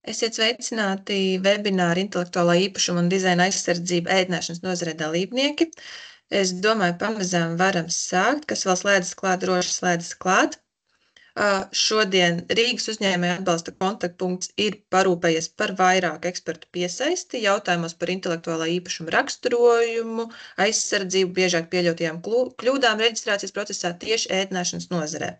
Esiet sveicināti webināra intelektuālā īpašuma un dizaina aizsardzība ēdināšanas nozarē dalībnieki. Es domāju, pamazām varam sākt, kas vēl slēdzas klāt, droši slēdzas klāt. Šodien Rīgas uzņēmēju atbalsta kontaktpunkts ir parūpējies par vairāku ekspertu piesaisti jautājumos par intelektuālā īpašuma raksturojumu, aizsardzību, biežāk pieļautajām kļūdām reģistrācijas procesā tieši ēdināšanas nozarē.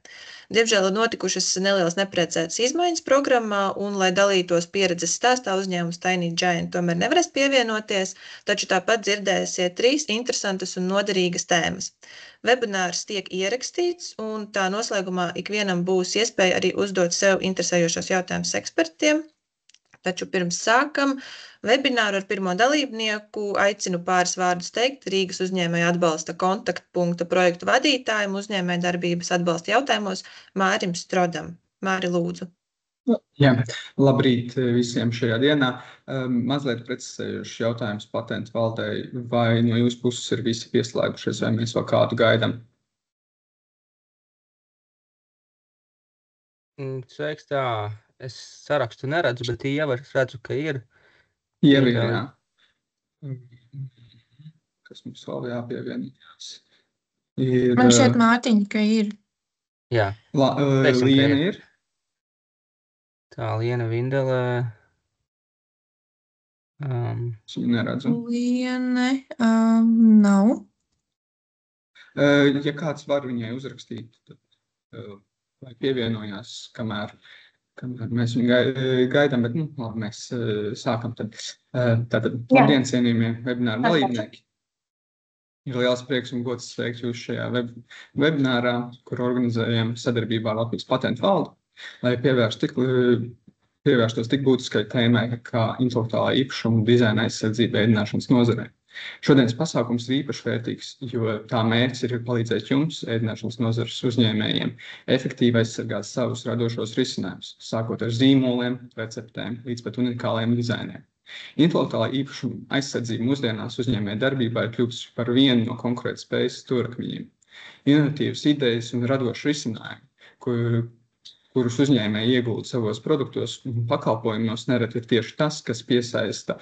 Diemžēl ir notikušas nelielas neprecētas izmaiņas programmā, un, lai dalītos pieredzes stāstā, uzņēmums Tiny Giant tomēr nevarēs pievienoties, taču tāpat dzirdēsiet 3 interesantas un noderīgas tēmas. Webinārs tiek ierakstīts, un tā noslēgumā ikvienam būs iespēja arī uzdot sev interesējošos jautājumus ekspertiem. Taču pirms sākam webināru ar pirmo dalībnieku aicinu pāris vārdus teikt Rīgas uzņēmēju atbalsta kontaktpunkta projektu vadītājiem uzņēmēju darbības atbalsta jautājumos Mārim Strodam. Māri, lūdzu. Jā, labrīt visiem šajā dienā. Mazliet precizējuši jautājums patentu valdei, vai no jūsu puses ir visi pieslēgušies, vai mēs vēl kādu gaidām? Sveiks, tā. Es sarakstu neredzu, bet Ieva es redzu, ka ir. Ieva ir, jā. Kas mums vēl jāpievienījās? Man šeit Mārtiņa, ka ir. Jā. Liena ir? Tā, Liena Vindelē. Es viņu neredzu. Liene nav. Ja kāds var viņai uzrakstīt, tad vai pievienojās, kamēr mēs viņu gaidām, bet labi, mēs sākam tad. Tātad, labdien, cienījamie webināra dalībnieki. Ir liels prieks un gods sveikt jūs šajā webinārā, kur organizējam sadarbībā ar Latvijas patentu valdi, lai pievērstos tik būtiskai tēmai kā intelektuālā īpašuma un dizaina aizsardzība ēdināšanas nozarē. Šodienas pasākums ir īpaši vērtīgs, jo tā mērķis ir palīdzēt jums, ēdināšanas nozares uzņēmējiem, efektīvi aizsargāt savus radošos risinājumus, sākot ar zīmoliem, receptēm līdz pat unikāliem dizainiem. Intelektuālā īpašuma aizsardzība mūsdienās uzņēmēju darbībā ir kļuvusi par vienu no konkurētspējas stūrakmeņiem. Inovatīvas idejas un radoši risinājumi, kurus uzņēmēji iegulda savos produktos un pakalpojumos, nereti ir tieši tas, kas piesaista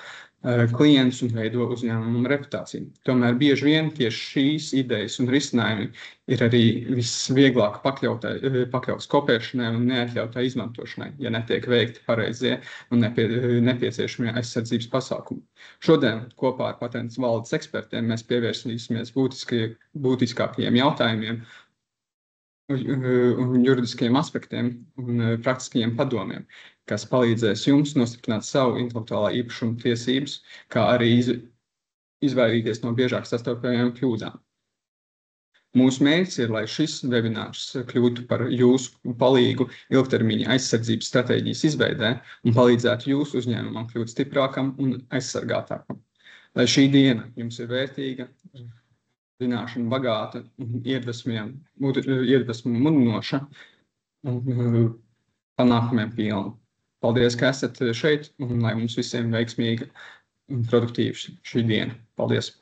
klientus un veido uzņēmumu reputāciju. Tomēr bieži vien tieši šīs idejas un risinājumi ir arī visvieglāk pakļauts kopēšanai un neatļautai izmantošanai, ja netiek veikti pareizie un nepieciešamie aizsardzības pasākumi. Šodien kopā ar patentu valdes ekspertiem mēs pievērsīsimies būtiskākajiem jautājumiem un juridiskiem aspektiem un praktiskajiem padomiem, kas palīdzēs jums nostiprināt savu intelektuālā īpašuma tiesības, kā arī izvairīties no biežāk sastopamajām kļūdām. Mūsu mērķis ir, lai šis webinārs kļūtu par jūsu palīgu ilgtermiņa aizsardzības stratēģijas izveidē un palīdzētu jūsu uzņēmumam kļūt stiprākam un aizsargātākam. Lai šī diena jums ir vērtīga, zināšana bagāta, iedvesmu mudinoša un panākumiem pilna. Paldies, ka esat šeit, un lai mums visiem veiksmīga un produktīva šī diena. Paldies!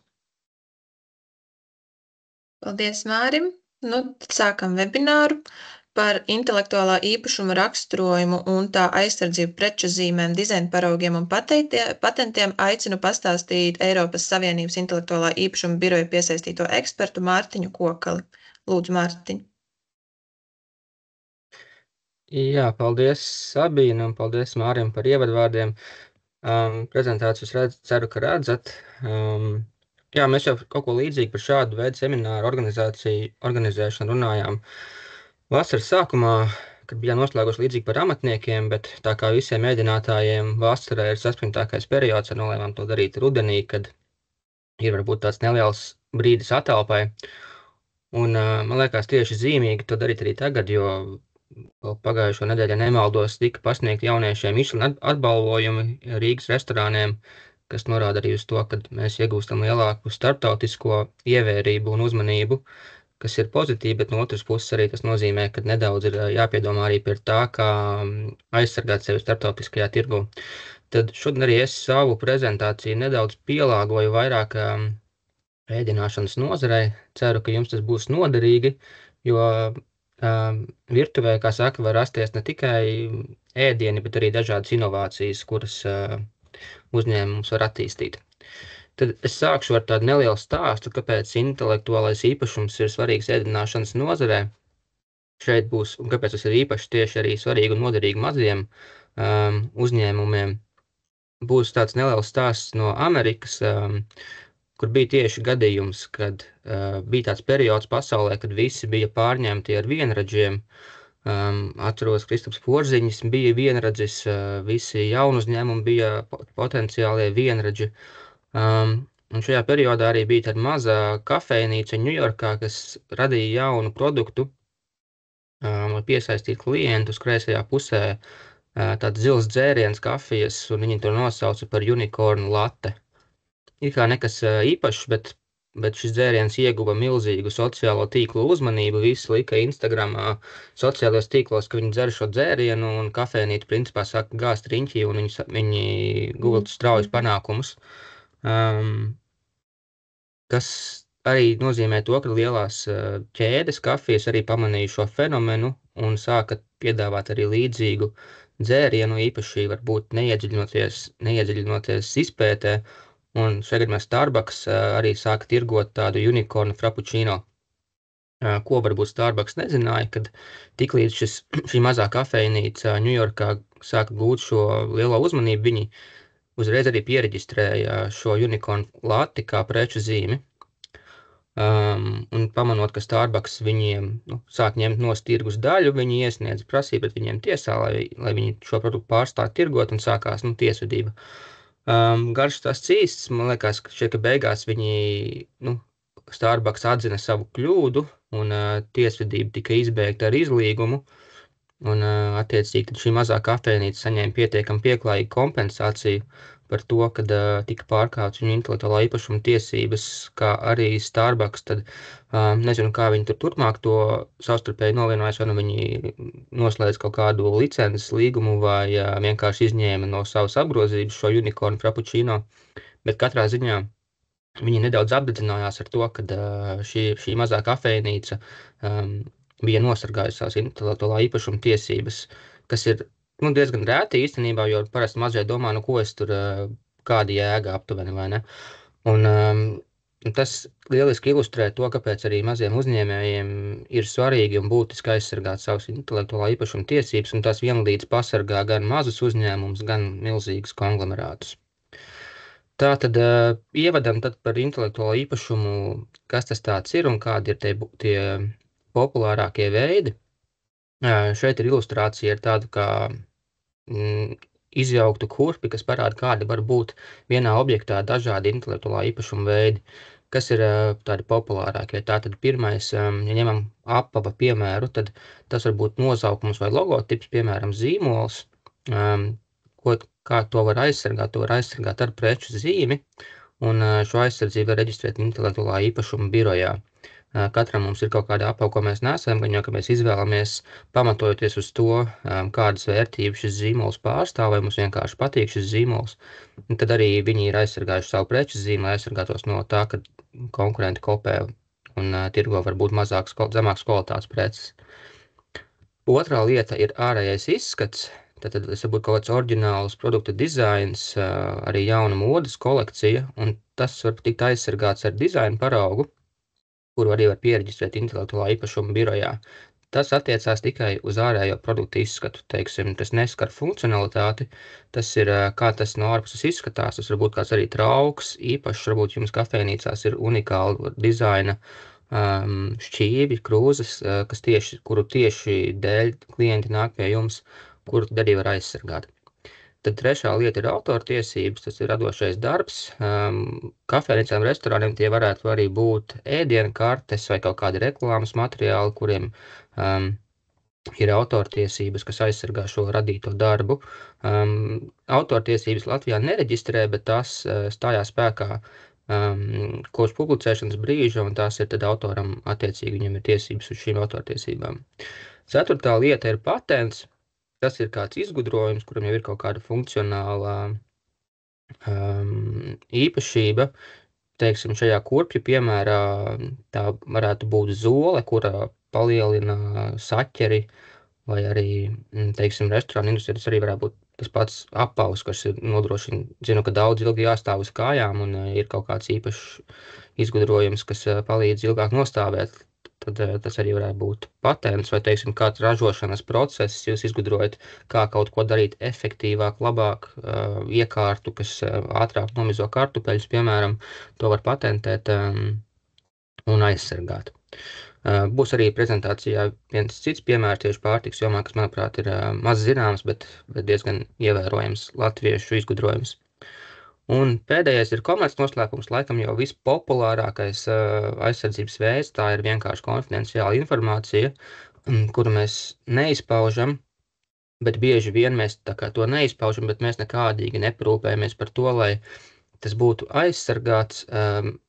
Paldies, Mārim! Tad sākam webināru par intelektuālā īpašuma raksturojumu un tā aizsardzību preču zīmēm, dizaina paraugiem un patentiem aicinu pastāstīt Eiropas Savienības intelektuālā īpašuma biroja piesaistīto ekspertu Mārtiņu Kokali. Lūdzu, Mārtiņ. Jā, paldies Sabīna un paldies Mārim par ievadvārdiem. Prezentāciju ceru, ka redzat. Jā, mēs jau kaut ko līdzīgi par šādu veidu semināru organizēšanu runājām vasaras sākumā, kad bijām noslēguši līdzīgi par amatniekiem, bet tā kā visiem mēģinātājiem vasarā ir saspringtākais periods, nolēmām to darīt rudenī, kad ir varbūt tāds neliels brīdis atelpai. Un man liekas tieši zīmīgi to darīt arī tagad, jo pagājušo nedēļu, ja nemaldos, tika pasniegt jauniešiem Michelin atbalvojumi Rīgas restorāniem, kas norāda arī uz to, ka mēs iegūstam lielāku starptautisko ievērību un uzmanību, kas ir pozitīvi, bet no otras puses arī tas nozīmē, ka nedaudz ir jāpiedomā arī par tā, kā aizsargāt sevi starptautiskajā tirgu. Tad šodien arī es savu prezentāciju nedaudz pielāgoju vairāk ēdināšanas nozarei. Ceru, ka jums tas būs noderīgi, jo virtuvē, kā saka, var rasties ne tikai ēdieni, bet arī dažādas inovācijas, kuras uzņēmums var attīstīt. Tad es sākšu ar tādu nelielu stāstu, kāpēc intelektuālais īpašums ir svarīgs ēdināšanas nozarē. Šeit būs, un kāpēc tas ir īpaši tieši arī svarīgi un noderīgi maziem uzņēmumiem. Būs tāds neliels stāsts no Amerikas, kur bija tieši gadījums, kad bija tāds periods pasaulē, kad visi bija pārņemti ar vienradžiem. Atceros, Kristaps Porziņš bija vienradzis, visi jaunu uzņēmumi bija potenciālie vienradži. Un šajā periodā arī bija tāda maza kafejnīca Ņujorkā, kas radīja jaunu produktu, lai piesaistītu klientus. Kreisajā pusē tāds zils dzēriens kafijas, un viņi to nosauca par unicorn latte. Ir kā nekas īpašs, bet šis dzēriens ieguva milzīgu sociālo tīklu uzmanību. Visi lika Instagramā sociālajos tīklos, ka viņi dzer šo dzērienu, un kafejnīca principā sāka gāzt riņķī, un viņi guva straujus panākumus. Kas arī nozīmē to, ka lielās ķēdes kafijas arī pamanīja šo fenomenu un sāka piedāvāt arī līdzīgu dzērienu, īpaši varbūt neiedziļinoties izpētē, un šajā gadījumā Starbucks arī sāka tirgot tādu unicorn frappuccino. Ko varbūt Starbucks nezināja, kad tiklīdz šī mazā kafejnīca Ņujorkā sāka gūt šo lielo uzmanību, viņi uzreiz arī piereģistrēja šo unicorn lati kā preču zīmi. Un pamanot, ka Starbucks viņiem sāk ņemt no tirgus daļu, viņi iesniedz prasību pret viņiem tiesā, lai viņi šo produktu pārstātu tirgot, un sākās tiesvedība. Garš tas cīsts, man liekas, ka beigās Starbucks atzina savu kļūdu, un tiesvedība tika izbeigta ar izlīgumu. Un, attiecīgi, šī mazā kafejnīca saņēma pietiekami pieklājīgu kompensāciju par to, kad tika pārkāpts viņu intelektuālā īpašuma tiesības, kā arī Starbucks. Tad nezinu, kā viņi turpmāk to savstarpēji novienojas, vai viņi noslēdz kaut kādu licences līgumu, vai vienkārši izņēma no savas apgrozības šo unicorn frappuccino. Bet katrā ziņā viņi nedaudz apdedzinājās ar to, kad šī mazā kafejnīca bija nosargājusi savas intelektuālā īpašuma tiesības, kas ir diezgan rēti īstenībā, jo parasti mazie domā, ko es tur, kāda jēga aptuveni, vai ne? Un tas lieliski ilustrē to, kāpēc arī maziem uzņēmējiem ir svarīgi un būtiski aizsargāt savas intelektuālā īpašuma tiesības, un tās vienlīdz pasargā gan mazus uzņēmumus, gan milzīgus konglomerātus. Tā tad ievadam tad par intelektuālo īpašumu, kas tas tāds ir un kādi ir tie populārākie veidi. Šeit ir ilustrācija ar tādu kā izjauktu kurpi, kas parāda, kādi var būt vienā objektā dažādi intelektuālā īpašuma veidi, kas ir tādi populārākie. Tātad pirmais, ja ņemam apava piemēru, tad tas var būt nosaukums vai logotips, piemēram, zīmols. Kā to var aizsargāt? To var aizsargāt ar preču zīmi, un šo aizsardzību var reģistrēt intelektuālā īpašuma birojā. Katram mums ir kaut kāda apava, ko mēs nesam, gan jau, ka mēs izvēlamies pamatojoties uz to, kādas vērtības šis zīmols pārstāv, vai mums vienkārši patīk šis zīmols. Un tad arī viņi ir aizsargājuši savu preču zīmi, lai aizsargātos no tā, ka konkurenti kopē un tirgo varbūt zemāks kvalitātes preces. Otrā lieta ir ārējais izskats. Tad tas var būt kaut kāds oriģināls produkta dizains, arī jauna modes kolekcija, un tas var tikt aizsargāts ar dizaina paraugu, kuru arī var piereģistrēt intelektuālā īpašuma birojā. Tas attiecās tikai uz ārējo produktu izskatu, teiksim, tas neskar funkcionalitāti, tas ir, kā tas no ārpuses izskatās, tas varbūt kāds arī trauks, īpaši varbūt jums kafejnīcās ir unikāli dizaina šķīvi, krūzes, kuru tieši dēļ klienti nāk pie jums, kuru arī var aizsargāt. Tad trešā lieta ir autortiesības, tas ir radošais darbs. Kafejnīcām, restorāniem tie varētu arī būt ēdienu kartes vai kaut kādi reklāmas materiāli, kuriem ir autortiesības, kas aizsargā šo radīto darbu. Autortiesības Latvijā nereģistrē, bet tās stājās spēkā kopš publicēšanas brīža, un tās ir tad autoram attiecīgi, viņam ir tiesības uz šīm autortiesībām. Ceturtā lieta ir patents. Tas ir kāds izgudrojums, kuram jau ir kaut kāda funkcionālā īpašība. Teiksim, šajā kurpju piemērā tā varētu būt zole, kura palielina saķeri vai arī, teiksim, restorāna industrija, tas arī varētu būt tas pats apaus, kas nodrošina, zinu, ka daudz ilgi jāstāv uz kājām un ir kaut kāds īpašs izgudrojums, kas palīdz ilgāk nostāvēt, tad tas arī varētu būt patents vai, teiksim, kāds ražošanas process, jūs izgudrojat, kā kaut ko darīt efektīvāk, labāk, iekārtu, kas ātrāk nomizo kartupeļus, piemēram, to var patentēt un aizsargāt. Būs arī prezentācijā viens cits piemērs tieši pārtiks jomā, kas, manuprāt, ir maz zināms, bet diezgan ievērojams latviešu izgudrojums. Un pēdējais ir komerc noslēpums, laikam jau vispopulārākais aizsardzības veids, tā ir vienkārši konfidenciāla informācija, kuru mēs neizpaužam, bet bieži vien mēs tā kā to neizpaužam, bet mēs nekādīgi neparūpējamies par to, lai tas būtu aizsargāts,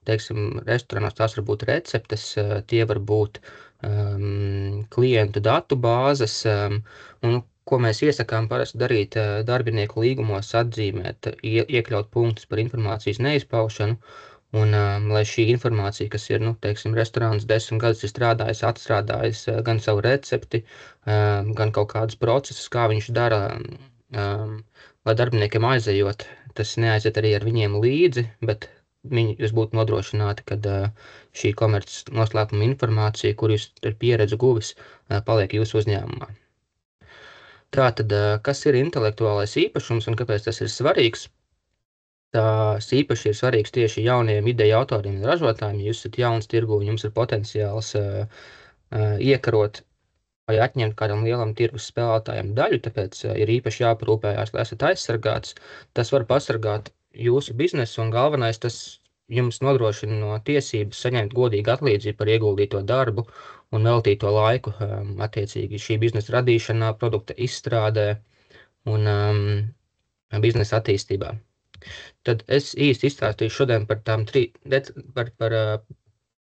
teiksim, restorānos tās var būt receptes, tie var būt klientu datu bāzes, un ko mēs iesakām parasti darīt darbinieku līgumos atzīmēt, iekļaut punktus par informācijas neizpaušanu, un lai šī informācija, kas ir, teiksim, restorāns 10 gadus ir strādājis, atstrādājis gan savu recepti, gan kaut kādus procesus, kā viņš dara, lai darbiniekiem aizejot, tas neaiziet arī ar viņiem līdzi, bet jūs būtu nodrošināti, kad šī komerces noslēpuma informācija, kur jūs ar pieredzi guvis, paliek jūsu uzņēmumā. Tātad, kas ir intelektuālais īpašums un kāpēc tas ir svarīgs? Tas īpaši ir svarīgs tieši jauniem ideju autoriem un ražotājiem. Ja jūs esat jauns tirgu un jums ir potenciāls iekarot vai atņemt kādam lielam tirgus spēlētājiem daļu, tāpēc ir īpaši jāparūpējās, lai esat aizsargāts. Tas var pasargāt jūsu biznesu un galvenais, tas jums nodrošina no tiesības saņemt godīgu atlīdzību par ieguldīto darbu un veltīto laiku attiecīgi šī biznesa radīšanā, produkta izstrādē un biznesa attīstībā. Tad es īsti izstāstīšu šodien par tām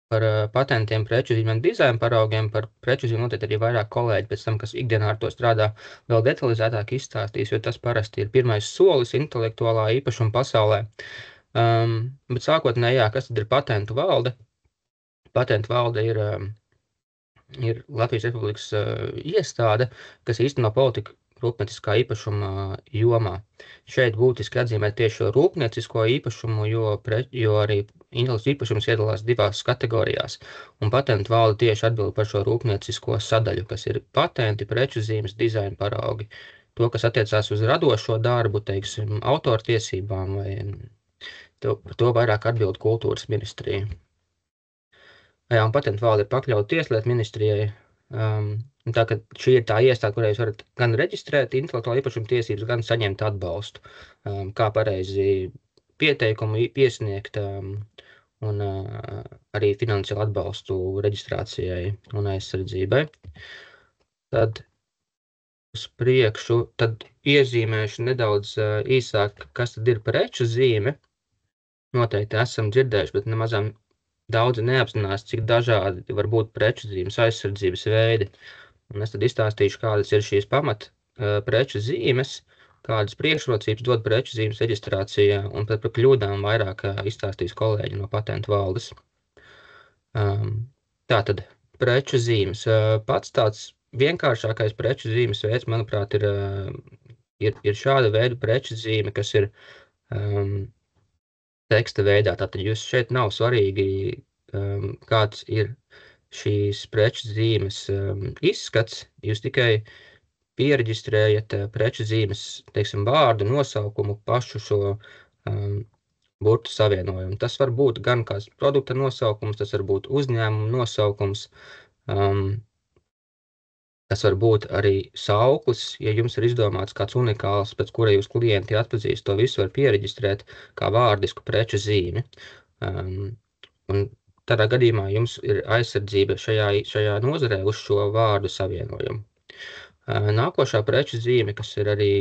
par patentiem, preču zīmēm, dizaina paraugiem, par preču zīmēm noteikti arī vairāk kolēģi pēc tam, kas ikdienā ar to strādā, vēl detalizētāk izstāstīs, jo tas parasti ir pirmais solis intelektuālā īpašuma pasaulē. Bet sākotnēji, kas tad ir patentu valde? Patentu valde ir Latvijas Republikas iestāde, kas īsteno politiku rūpnieciskā īpašuma jomā. Šeit būtiski atzīmēt tieši šo rūpniecisko īpašumu, jo arī intelektuālais īpašums iedalās divās kategorijās, un patentu valde tieši atbild par šo rūpniecisko sadaļu, kas ir patenti, preču zīmes, dizaina paraugi. To, kas attiecās uz radošo darbu, teiksim, autortiesībām, vai par to vairāk atbild kultūras ministrija. Jā, un patentu valde ir pakļauta Tieslietu ministrijai. Tā, ka šī ir tā iestāde, kurā jūs varat gan reģistrēt intelektuālo īpašumu tiesības, gan saņemt atbalstu, kā pareizi pieteikumu iesniegt un arī finansiālu atbalstu reģistrācijai un aizsardzībai. Tad uz priekšu, tad iezīmēšu nedaudz īsāk, kas tad ir preču zīme. Noteikti esam dzirdējuši, bet nemazām daudzi neapzinās, cik dažādi var būt preču zīmes aizsardzības veidi. Un es tad izstāstīšu, kādas ir šīs pamat preču zīmes, kādas priekšrocības dod preču zīmes reģistrācijā, un par kļūdām vairāk izstāstīs kolēģi no patentu valdes. Tātad, preču zīmes. Pats tāds vienkāršākais preču zīmes veids, manuprāt, ir šāda veida preču zīme, kas ir teksta veidā. Tātad jūs šeit nav svarīgi, kāds ir šīs preču zīmes izskats, jūs tikai piereģistrējat preču zīmes, teiksim, vārdu, nosaukumu, pašu šo burtu savienojumu. Tas var būt gan kāds produkta nosaukums, tas var būt uzņēmuma nosaukums, tas var būt arī sauklis, ja jums ir izdomāts kāds unikāls, pēc kura jūs klienti atpazīst, to visu var piereģistrēt kā vārdisku preču zīmi. Un tādā gadījumā jums ir aizsardzība šajā nozarē uz šo vārdu savienojumu. Nākošā preču zīme, kas ir arī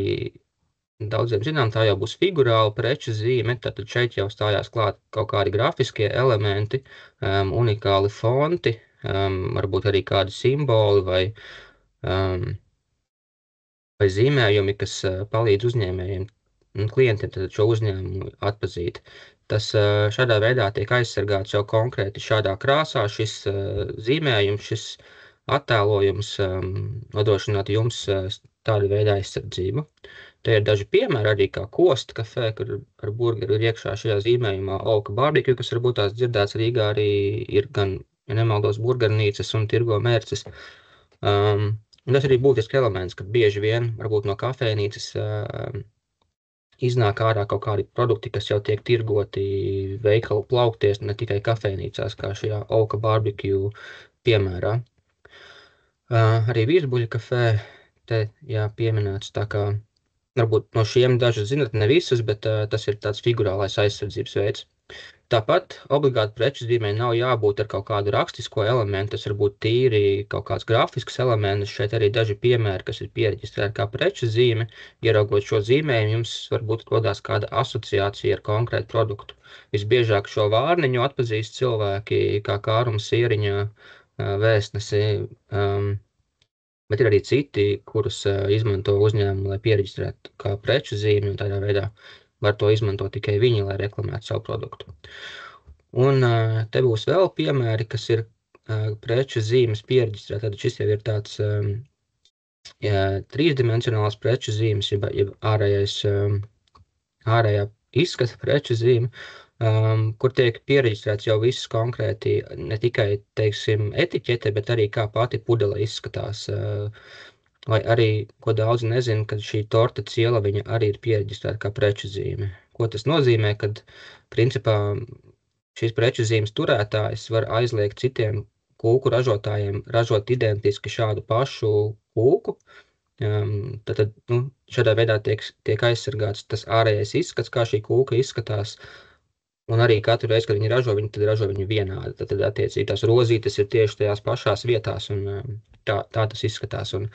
daudziem zinām, tā jau būs figurāla preču zīme, tātad šeit jau stājās klāt kaut kādi grafiskie elementi, unikāli fonti, varbūt arī kādi simboli vai zīmējumi, kas palīdz uzņēmējiem un klientiem tad šo uzņēmumu atpazīt. Tas šādā veidā tiek aizsargāts jau konkrēti šādā krāsā, šis zīmējums, šis attēlojums nodrošinātu jums tādu veidu aizsardzību. Te ir daži piemēri arī kā Kosta kafē, kur ar burgeru ir iekšā šajā zīmējumā Olka barbecue, kas varbūt tās dzirdēts Rīgā arī ir gan, ja nemaldos, burgernīcas un tirgo mērces. Un tas arī būtiski elements, ka bieži vien varbūt no kafēnīcas iznāk ārā kaut kādi produkti, kas jau tiek tirgoti veikalu plaukties, ne tikai kafēnīcās, kā šajā Olka barbecue piemērā. Arī Vīrsbuļa kafē te pieminēts, tā kā varbūt no šiem dažas zinat, ne visus, bet tas ir tāds figurālais aizsardzības veids. Tāpat obligāti preču zīmē nav jābūt ar kaut kādu rakstisko elementu, tas var būt tīri kaut kāds grafisks elements. Šeit arī daži piemēri, kas ir pieregistrēti kā preču zīme. Ieraugot šo zīmējumu, jums varbūt rodās kāda asociācija ar konkrētu produktu. Visbiežāk šo vārniņu atpazīst cilvēki kā kāruma sieriņa vēstnesi, bet ir arī citi, kurus izmanto uzņēmumi, lai pieregistrētu kā preču zīmi, un tādā veidā var to izmantot tikai viņi, lai reklamētu savu produktu. Un te būs vēl piemēri, kas ir preču zīmes pieregistrēt. Tad šis jau ir tāds trīsdimensionāls preču zīmes, jeb ārējā izskata preču zīme, kur tiek pieregistrēts jau viss konkrēti, ne tikai, teiksim, etiķete, bet arī kā pati pudele izskatās. Vai arī, ko daudz nezinu, kad šī torta ciela, viņa arī ir pieregistrēta kā preču zīme. Ko tas nozīmē, kad principā šīs preču zīmes turētājs var aizliegt citiem kūku ražotājiem ražot identiski šādu pašu kūku. Tad šādā veidā tiek aizsargāts tas ārējais izskats, kā šī kūka izskatās. Un arī katru reizi, kad viņi ražo viņu vienādi. Tad attiecīgi tās rozītes ir tieši tajās pašās vietās, un tā tas izskatās. Un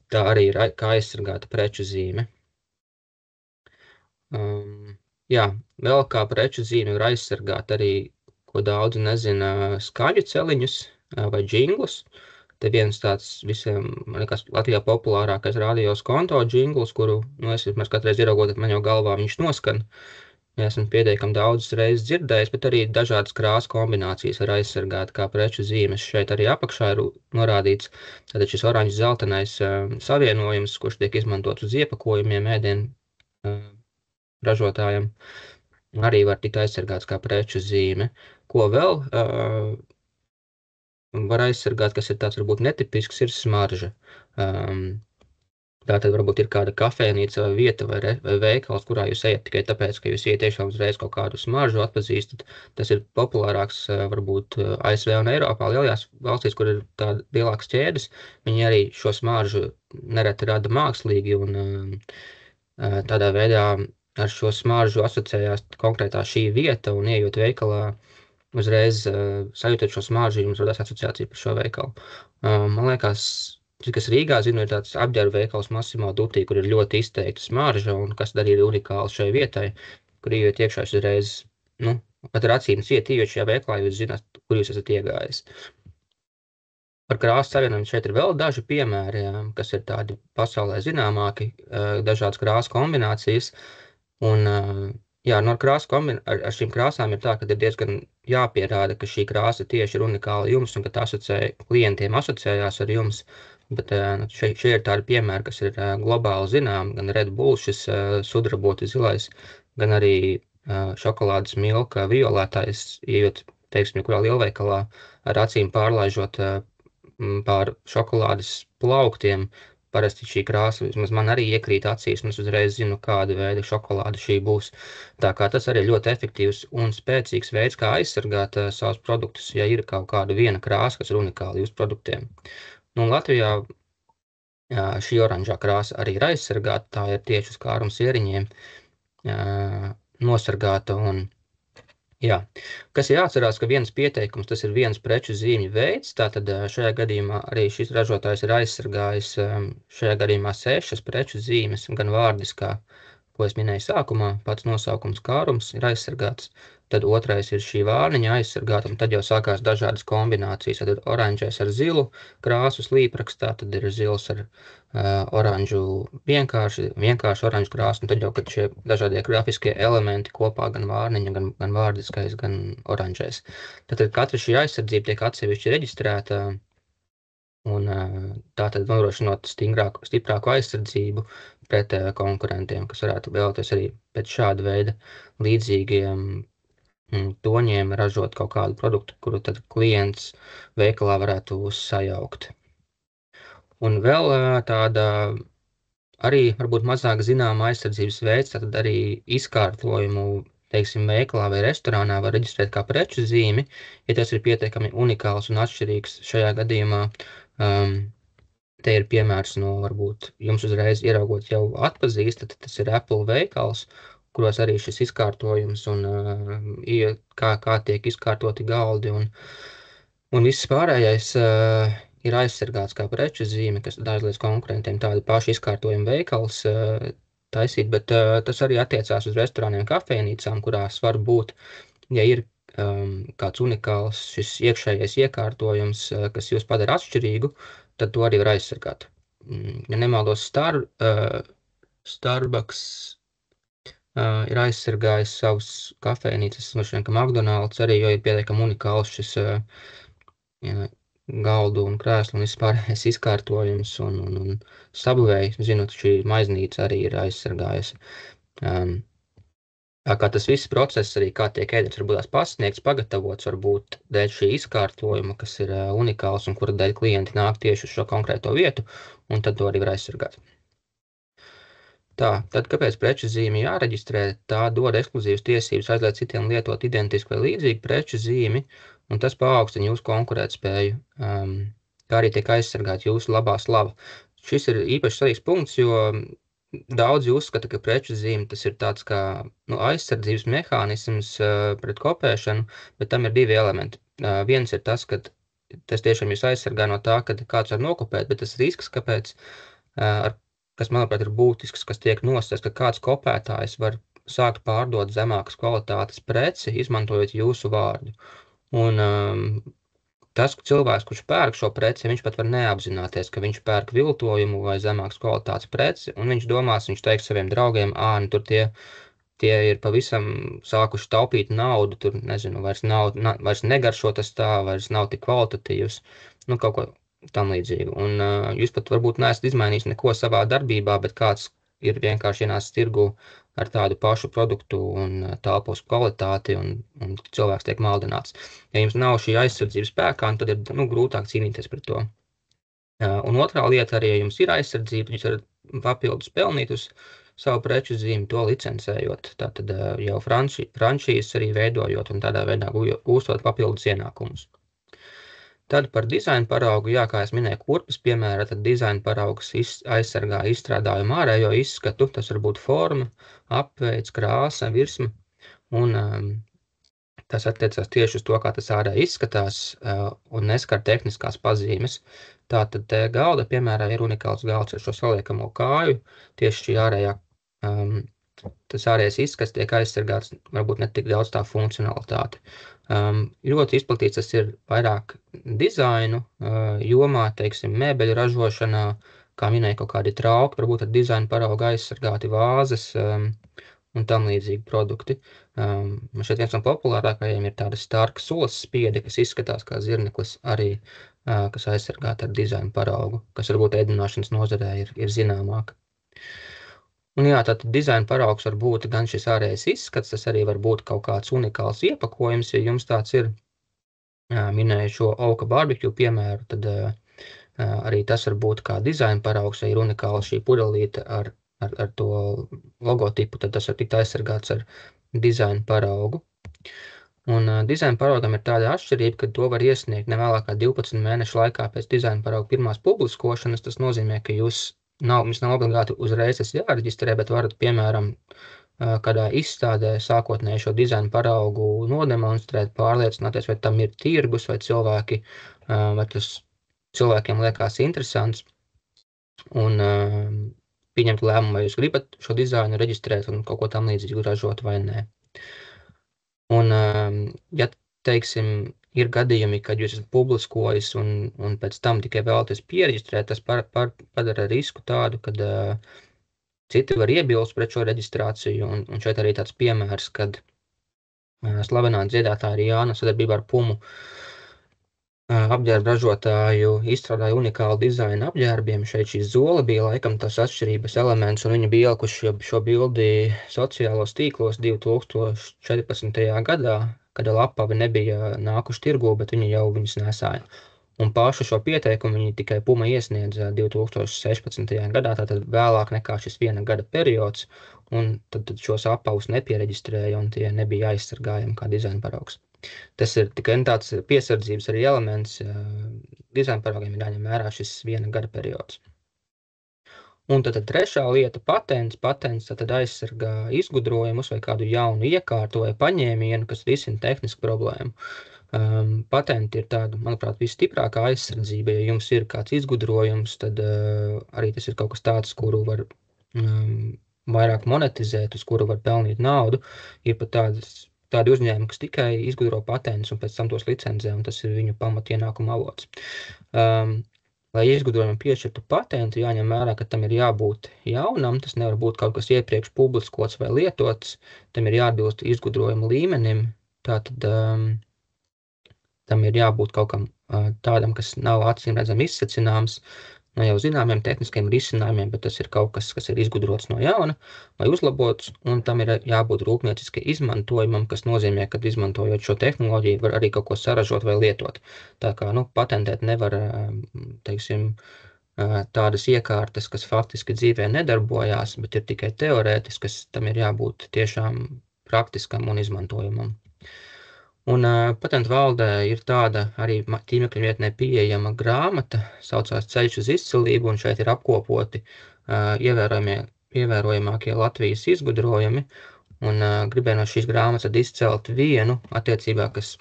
tā arī ir kā aizsargāta preču zīme. Vēl kā preču zīme var aizsargāt arī, ko daudz nezina, skaļu celiņus vai džinglus. Te viens tāds visiem, man liekas, Latvijā populārākais radios konto džingls, kuru, es vismaz katreiz ieraugot, man jau galvā viņš noskan. Esmu pietiekami daudz reizes dzirdējis, bet arī dažādas krāsu kombinācijas var aizsargāt kā preču zīmes. Šeit arī apakšā ir norādīts tātad šis oranžs zeltenais savienojums, kurš tiek izmantots uz iepakojumiem ēdienu ražotājiem, arī var tikt aizsargāts kā preču zīme. Ko vēl var aizsargāt, kas ir tāds varbūt netipisks, ir smarža. Tātad varbūt ir kāda kafēnīca vai vieta vai veikals, kurā jūs ejat tikai tāpēc, ka jūs iet tiešām uzreiz kaut kādu smaržu atpazīstat. Tas ir populārāks varbūt ASV un Eiropā, lielajās valstīs, kur ir tāda lielākas ķēdes. Viņi arī šo smaržu nereti rada mākslīgi, un tādā veidā ar šo smaržu asociējās konkrētā šī vieta, un ejot veikalā, uzreiz sajūtot šo smaržu, jums radās asociācija par šo veikalu. Man liekas, kas Rīgā zinu, ir tāds apģērba veikals Massimo Dutti, kur ir ļoti izteikta smarža, un kas arī ir unikāli šai vietai, kur ieiet iekšā uzreiz, pat ar acīm ciet, ieiet šajā veikalā, jūs zināt, kur jūs esat iegājis. Par krāsu savienojumu šeit ir vēl daži piemēri, kas ir tādi pasaulē zināmāki, dažādas krāsu kombinācijas, un ar šīm krāsām ir tā, ka ir diezgan jāpierāda, ka šī krāsa tieši ir unikāla jums, un ka tā klientiem asociējās ar jums. Bet šeit ir tādi piemēri, kas ir globāli zinām, gan Red Bull, šis sudraboti zilais, gan arī šokolādes milka violētais, ejot, teiksim, kurā lielveikalā ar acīm pārlaižot pār šokolādes plauktiem. Parasti šī krāsa, vismaz man arī iekrīt acīs, un es uzreiz zinu, kāda veida šokolāde šī būs. Tā kā tas arī ļoti efektīvs un spēcīgs veids, kā aizsargāt savus produktus, ja ir kaut kāda viena krāsa, kas ir unikāla jūsu produktiem. Latvijā šī oranžā krāsa arī ir aizsargāta, tā ir tieši uz kāruma sieriņiem nosargāta. Kas ir jāatcerās, ka viens pieteikums, tas ir viens preču zīmju veids, tātad šajā gadījumā arī šis ražotājs ir aizsargājis šajā gadījumā 6 preču zīmes, gan vārdiskā, ko es minēju sākumā, pats nosaukums kārums ir aizsargāts. Tad otrais ir šī vārniņa aizsargāta, un tad jau sākās dažādas kombinācijas. Tad oranžais ar zilu krāsu slīprakstā, tad ir zils ar oranžu vienkārši oranžu krāsu, un tad jau, kad šie dažādie grafiskie elementi kopā, gan vārniņa, gan vārdiskais, gan oranžais. Tad katra šī aizsardzība tiek atsevišķi reģistrēta un tātad nodrošinot stiprāku aizsardzību pret konkurentiem, kas varētu vēlēties arī pēc šāda veida līdzīgiem toņiem ražot kaut kādu produktu, kuru tad klients veikalā varētu sajaukt. Un vēl tāda arī varbūt mazāk zināma aizsardzības veids, tad arī izkārtojumu, teiksim, veikalā vai restorānā var reģistrēt kā preču zīmi, ja tas ir pietiekami unikāls un atšķirīgs. Šajā gadījumā te ir piemērs no varbūt jums uzreiz ieraugot jau atpazīst, tad tas ir Apple veikals, kuros arī šis izkārtojums un kā tiek izkārtoti galdi un viss pārējais ir aizsargāts kā preču zīme, kas dažlies konkurentiem tādu pašu izkārtojumu veikals taisīt, bet tas arī attiecās uz restorāniem, kafejnīcām, kurās var būt, ja ir kāds unikāls šis iekšējais iekārtojums, kas jūs padara atšķirīgu, tad to arī var aizsargāt. Ja nemaldos, Starbucks ir aizsargājis savus kafejnīcas, ka McDonald's arī, jo ir pietiekami unikāls šis galdu un krēslu un vispārējais izkārtojums un Subway, zinot, šī maiznīca arī ir aizsargājusi. Tā kā tas viss process arī, kā tiek ēdiens, varbūt tās pasniegts, pagatavots, varbūt dēļ šī izkārtojuma, kas ir unikāls un kura dēļ klienti nāk tieši uz šo konkrēto vietu, un tad to arī var aizsargāt. Tā, tad kāpēc preču zīmi jāreģistrē? Tā dod ekskluzīvas tiesības aizliegt citiem lietot identisku vai līdzīgu preču zīmi, un tas paaugstina jūsu konkurētspēju, kā arī tiek aizsargāt jūsu labā slava. Šis ir īpaši svarīgs punkts, jo daudzi uzskata, ka preču zīme tas ir tāds kā aizsardzības mehānisms pret kopēšanu, bet tam ir divi elementi. Viens ir tas, ka tas tiešām jūs aizsargā no tā, kad kāds var nokopēt, bet tas risks, kāpēc, kas, manuprāt, ir būtisks, kas tiek nosacīts, ka kāds kopētājs var sākt pārdot zemākas kvalitātes preci, izmantojot jūsu vārdu. Un tas cilvēks, kurš pērk šo preci, viņš pat var neapzināties, ka viņš pērk viltojumu vai zemākas kvalitātes preci, un viņš domās, viņš teiks saviem draugiem, tur tie ir pavisam sākuši taupīt naudu, tur, nezinu, vairs negaršo tas tā, vairs nav tik kvalitatīvs, kaut ko tam līdzīgu. Un jūs pat varbūt neesat izmainījis neko savā darbībā, bet kāds ir vienkārši ienācis tirgu ar tādu pašu produktu un telpos kvalitāti, un cilvēks tiek maldināts. Ja jums nav šī aizsardzības spēkā, tad ir grūtāk cīnīties pret to. Un otrā lieta arī, ja jums ir aizsardzība, jūs varat papildus pelnīt uz savu preču zīmi, to licencējot, tātad jau franšīzes arī veidojot un tādā veidā gūstot papildus ienākumus. Tad par dizaina paraugu, kā es minēju kurpes piemēra, tad dizaina paraugs aizsargā izstrādājumu ārējo izskatu, tas var būt forma, apveids, krāsa, virsma, un tas attiecās tieši uz to, kā tas ārēji izskatās un neskar tehniskās pazīmes. Tātad galda, piemēram, ir unikāls galds ar šo saliekamo kāju, tieši šī ārējā, tas ārējais izskats tiek aizsargāts, varbūt ne tik daudz tā funkcionalitāte. Ļoti izplatīts tas ir vairāk dizainu jomā, teiksim, mēbeļu ražošanā, kā minēja kaut kādi trauki, varbūt ar dizainu paraugu aizsargāti vāzes un tam līdzīgi produkti. Šeit viens no populārākajiem ir tāda Starka sulas spiedi, kas izskatās kā zirneklis arī, kas aizsargāti ar dizainu paraugu, kas varbūt ēdināšanas nozarē ir zināmāk. Un tātad dizaina paraugs var būt gan šis ārējais izskats, tas arī var būt kaut kāds unikāls iepakojums, ja jums tāds ir. Minēju šo Oka barbecue piemēru, tad arī tas var būt kā dizaina paraugs, ja ir unikāla šī pudelīte ar to logotipu, tad tas var tikt aizsargāts ar dizaina paraugu. Un dizaina paraugam ir tāda atšķirība, ka to var iesniegt nevēlāk kā 12 mēnešu laikā pēc dizaina parauga pirmās publiskošanas. Tas nozīmē, ka jums nav obligāti uzreiz tas jāreģistrē, bet varat, piemēram, kādā izstādē sākotnēji šo dizaina paraugu nodemonstrēt, pārliecināties, vai tam ir tirgus, vai tas cilvēkiem liekas interesants, un pieņemt lēmumu, vai jūs gribat šo dizainu reģistrēt un kaut ko tam līdzīgu ražot vai nē. Un, ja, teiksim, ir gadījumi, kad jūs esat publiskojis un pēc tam tikai vēlaties piereģistrēt, tas padara risku tādu, kad citi var iebilst pret šo reģistrāciju, un šeit arī tāds piemērs, kad slavenā dziedātāja Rihanna sadarbībā ar Pumu apģērbu ražotāju izstrādāja unikālu dizainu apģērbiem. Šeit šī zola bija laikam tas atšķirības elements, un viņi bija ielikuši šo bildi sociālos tīklos 2014. gadā, kad lapavi nebija nākuši tirgū, bet viņi jau viņus nesāja. Un pašu šo pieteikumu viņi tikai Puma iesniedza 2016. gadā, tātad vēlāk nekā šis 1 gada periods, un tad šos apavus nepiereģistrēja, un tie nebija aizsargājami kā dizaina paraugs. Tas ir tikai tāds piesardzības arī elements. Dizaina paraugiem ir jāņem vērā šis 1 gada periods. Un tad trešā lieta - patents. Patents tad aizsargā izgudrojumus vai kādu jaunu iekārtu vai paņēmienu, kas risina tehnisku problēmu. Patenti ir tāda, manuprāt, visstiprākā aizsardzība. Ja jums ir kāds izgudrojums, tad arī tas ir kaut kas tāds, kuru var vairāk monetizēt, uz kuru var pelnīt naudu. Ir pat tādi uzņēmumi, kas tikai izgudro patentus un pēc tam tos licencē, un tas ir viņu pamatienākuma avots. Lai izgudrojumam piešķirtu patentu, jāņem vērā, ka tam ir jābūt jaunam, tas nevar būt kaut kas iepriekš publiskots vai lietots, tam ir jāatbilst izgudrojuma līmenim, tātad tam ir jābūt kaut kam tādam, kas nav acīmredzami izsacināms, no jau zināmiem tehniskiem risinājumiem, bet tas ir kaut kas, kas ir izgudrots no jauna vai uzlabots, un tam ir jābūt rūpnieciski izmantojumam, kas nozīmē, ka izmantojot šo tehnoloģiju var arī kaut ko saražot vai lietot. Tā kā, patentēt nevar, teiksim, tādas iekārtas, kas faktiski dzīvē nedarbojās, bet ir tikai teorētiskas, tam ir jābūt tiešām praktiskam un izmantojumam. Un patentu valdē ir tāda arī tīmekļa vietnē pieejama grāmata, saucās Ceļš uz izcilību, un šeit ir apkopoti ievērojamākie Latvijas izgudrojumi, un gribēju no šīs grāmatas izcelt vienu attiecībā, kas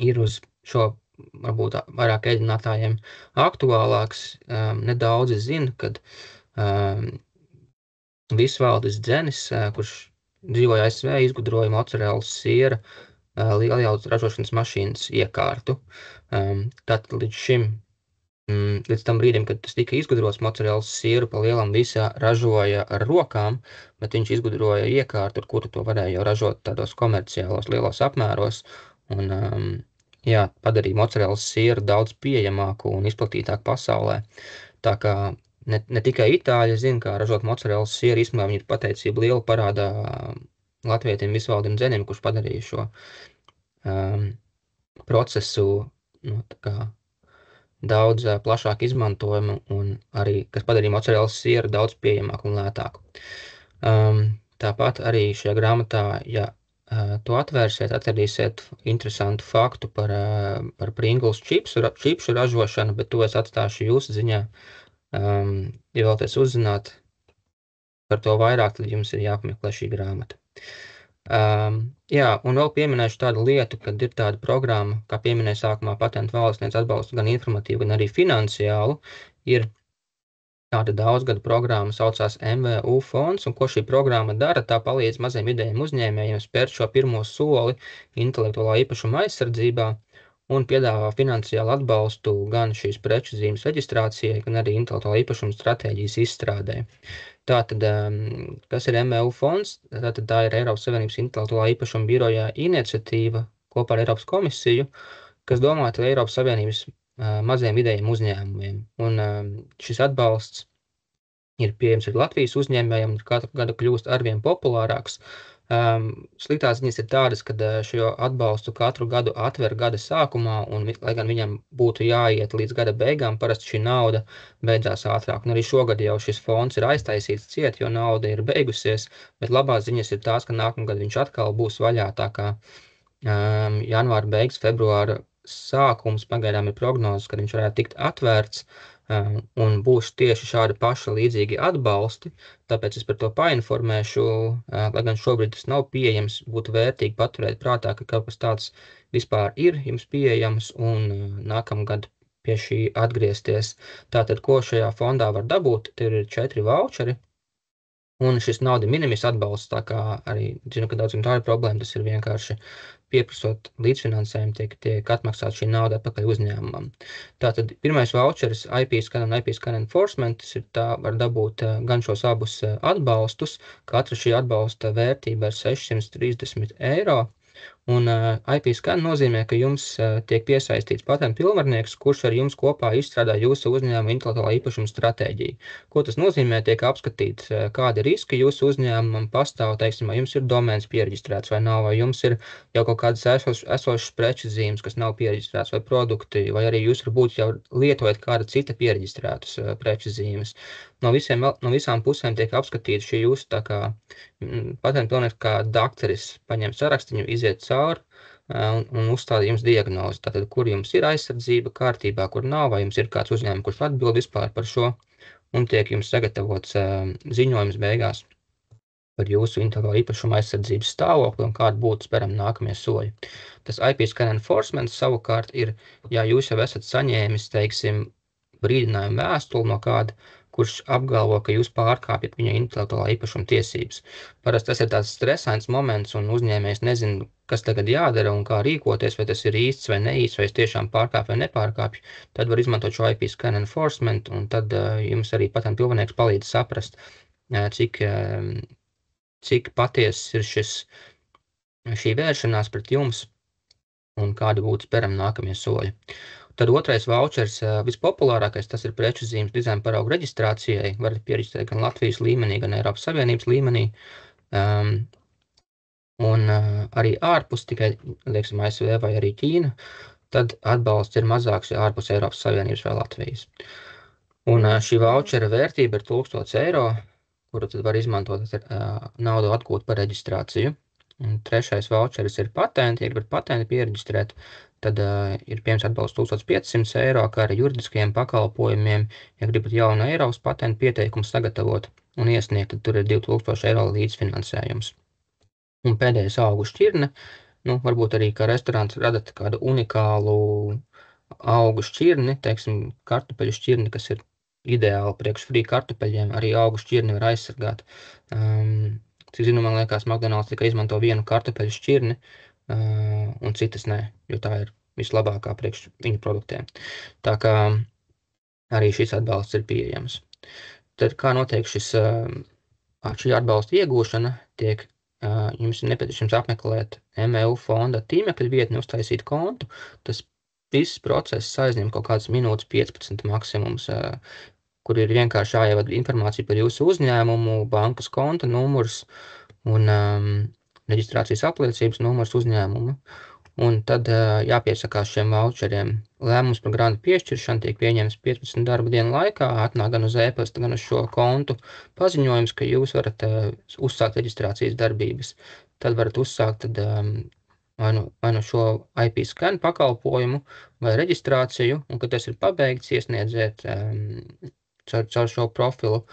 ir uz šo varbūt vairāk ēdinātājiem aktuālāks. Nedaudzi zina, kad Visvaldis Dzenis, kurš dzīvoja ASV, izgudroja mocarelas siera lielajaudas ražošanas mašīnas iekārtu. Tātad līdz tam brīdim, kad tas tika izgudrots, mocarelas sieru pa lielam visā ražoja ar rokām, bet viņš izgudroja iekārtu, ar kuru to varēja jau ražot tādos komerciālos lielos apmēros, un padarīja mocarelas sieru daudz pieejamāku un izplatītāku pasaulē. Tā kā ne tikai itāļi zina, kā ražot mocarelas sieru, īstenībā viņi ir pateicība liela parādā latvietim Visvaldim Dzenim, kurš padarīja šo procesu daudz plašāk izmantojumu un arī, kas padarīja mocarelas sieru daudz pieejamāku un lētāku. Tāpat arī šajā grāmatā, ja to atvērsiet, atradīsiet interesantu faktu par Pringles čipsu ražošanu, bet to es atstāšu jūsu ziņā. Ja vēlaties uzzināt par to vairāk, tad jums ir jāpameklē šī grāmata. Un vēl pieminēšu tādu lietu, kad ir tāda programma, kā pieminēja sākumā, patentu valdes sniedz atbalstu gan informatīvu, gan arī finansiālu. Ir tāda daudzgadu programma, saucās MVU fonds, un ko šī programma dara, tā palīdz maziem vidējiem uzņēmējiem spērt šo pirmo soli intelektuālā īpašuma aizsardzībā un piedāvā finansiālu atbalstu gan šīs preču zīmes reģistrācijai, gan arī intelektuālā īpašuma stratēģijas izstrādē. Tātad, kas ir MVU fonds? Tātad tā ir Eiropas Savienības intelektuālā īpašuma biroja iniciatīva kopā ar Eiropas komisiju, kas domāta Eiropas Savienības maziem vidējiem uzņēmumiem. Un šis atbalsts ir pieejams arī Latvijas uzņēmējiem un katru gadu kļūst arvien populārāks. Sliktās ziņas ir tādas, ka šo atbalstu katru gadu atver gada sākumā, un lai gan viņam būtu jāiet līdz gada beigām, parasti šī nauda beidzās ātrāk. Un arī šogad jau šis fonds ir aiztaisīts ciet, jo nauda ir beigusies, bet labās ziņas ir tās, ka nākamgad viņš atkal būs vaļā, tā kā janvāra beigas, februāra sākums pagaidām ir prognozes, kad viņš varētu tikt atvērts, un būs tieši šādi paši līdzīgi atbalsti, tāpēc es par to painformēšu, lai gan šobrīd tas nav pieejams, būtu vērtīgi paturēt prātā, ka kaut kas tāds vispār ir jums pieejams, un nākamgad pie šī atgriezties. Tātad, ko šajā fondā var dabūt, ir 4 voucheri, un šis nauda minimis atbalsts, tā kā arī zinu, ka daudziem tā ir problēma, tas ir vienkārši pieprasot līdzfinansējumu, tiek atmaksāt šī nauda atpakaļ uzņēmumam. Tātad pirmais voucheris IP Scan un IP Scan Enforcement, tas ir tā, var dabūt gan šos abus atbalstus, katra šī atbalsta vērtība ir 630 eiro, Un IP scan nozīmē, ka jums tiek piesaistīts patentu pilnvarnieks, kurš ar jums kopā izstrādā jūsu uzņēmuma intelektuālā īpašuma stratēģiju. Ko tas nozīmē? Tiek apskatīts, kādi riski jūsu uzņēmumam pastāv, teiksim, vai jums ir domēns pieregistrēts vai nav, vai jums ir jau kaut kādas esošas preču zīmes, kas nav pieregistrēts, vai produkti, vai arī jūs varbūt jau lietojat kāda cita pieregistrētas preču zīmes. No visām pusēm tiek apskatīta šī jūsu tā kā patentu pilnvarnieks kā dakteris paņem sarakstiņu, iziet cauri un uzstāda jums diagnozi. Tātad, kur jums ir aizsardzība kārtībā, kur nav, vai jums ir kāds uzņēmums, kurš atbild vispār par šo, un tiek jums sagatavots ziņojums beigās par jūsu intelektuālā īpašuma aizsardzības stāvokli un kādi būtu sperami nākamie soļi. Tas IP scan enforcement savukārt ir, ja jūs jau esat saņēmis, teiksim, brīdinājumu vēstuli no kāda, kurš apgalvo, ka jūs pārkāpjat viņa intelektuālā īpašuma tiesības. Parasti tas ir tāds stresains moments, un uzņēmējs nezina, kas tagad jādara un kā rīkoties, vai tas ir īsts vai neīsts, vai es tiešām pārkāpju vai nepārkāpju. Tad var izmantot šo IP scan enforcement, un tad jums arī patentu pilnvarnieks palīdz saprast, cik patiesas ir šī vēršanās pret jums un kādi būtu sperami nākamie soļi. Tad otrais vouchers, vispopulārākais, tas ir preču zīmes dizaina paraugu reģistrācijai. Varat pieregistrēt gan Latvijas līmenī, gan Eiropas Savienības līmenī. Un arī ārpus, tikai, lieksim, ASV vai arī Ķīna, tad atbalsts ir mazāks, ja ārpus Eiropas Savienības vai Latvijas. Un šī vouchera vērtība ir 1000 eiro, kuru tad var izmantot naudu atgūt par reģistrāciju. Un trešais voucheris ir patenti. Ja gribat patenti pieregistrēt, tad ir pieejams atbalsts 1500 eiro, kā arī juridiskajiem pakalpojumiem. Ja gribat jaunu Eiropas patentu pieteikumu sagatavot un iesniegt, tad tur ir 2000 eiro līdzfinansējums. Un pēdējais augu šķirne. Varbūt arī, kā restorāns radat kādu unikālu augu šķirni, teiksim, kartupeļu šķirni, kas ir ideāli priekš frī kartupeļiem, arī augu šķirni var aizsargāt. Cik zinu, man liekas, McDonald's tikai izmanto vienu kartupeļu šķirni, un citas nē, jo tā ir vislabākā priekš viņu produktiem. Tā kā arī šis atbalsts ir pieejams. Tad kā notiek šī atbalsta iegūšana, jums ir nepieciešams apmeklēt MEU fonda tīmekļa vietni, uztaisīt kontu. Tas viss process aizņem kaut kādas minūtes 15 maksimums, kur ir vienkārši jāievada informācija par jūsu uzņēmumu, bankas konta numurs un reģistrācijas apliecības numurs uzņēmumu. Un tad jāpiesakās šiem voucheriem. Lēmums par grantu piešķiršanu tiek pieņemts 15 darba dienu laikā, atnāk gan uz e-pasta, gan uz šo kontu paziņojums, ka jūs varat uzsākt reģistrācijas darbības. Tad varat uzsākt vai nu šo IP scan pakalpojumu vai reģistrāciju, un kad tas ir pabeigts, iesniedziet caur šo profilu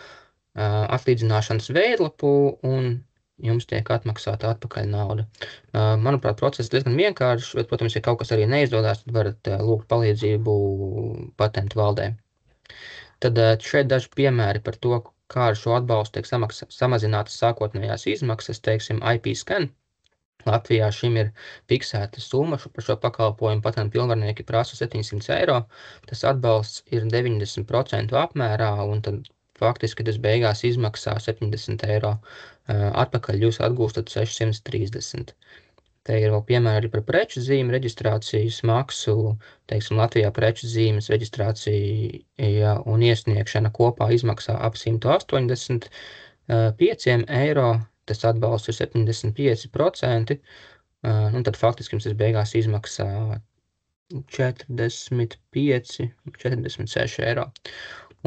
atlīdzināšanas veidlapu, un jums tiek atmaksāta atpakaļ nauda. Manuprāt, process diezgan vienkāršs, bet, protams, ja kaut kas arī neizdodas, tad varat lūgt palīdzību patentu valdē. Tad šeit daži piemēri par to, kā ar šo atbalstu tiek samazinātas sākotnējās izmaksas, teiksim, IP scan. Latvijā šim ir fiksēta summa, par šo pakalpojumu patentu pilnvarnieki prasa 700 eiro. Tas atbalsts ir 90% apmērā, un tad faktiski tas beigās izmaksā 70 eiro. Atpakaļ jūs atgūstat 630. Te ir vēl piemēri arī par preču zīmu reģistrācijas maksu. Teiksim, Latvijā preču zīmes reģistrācija un iesniegšana kopā izmaksā ap 185 eiro. Tas atbalsts ir 75%, un tad faktiski jums tas beigās izmaksā 46 eiro.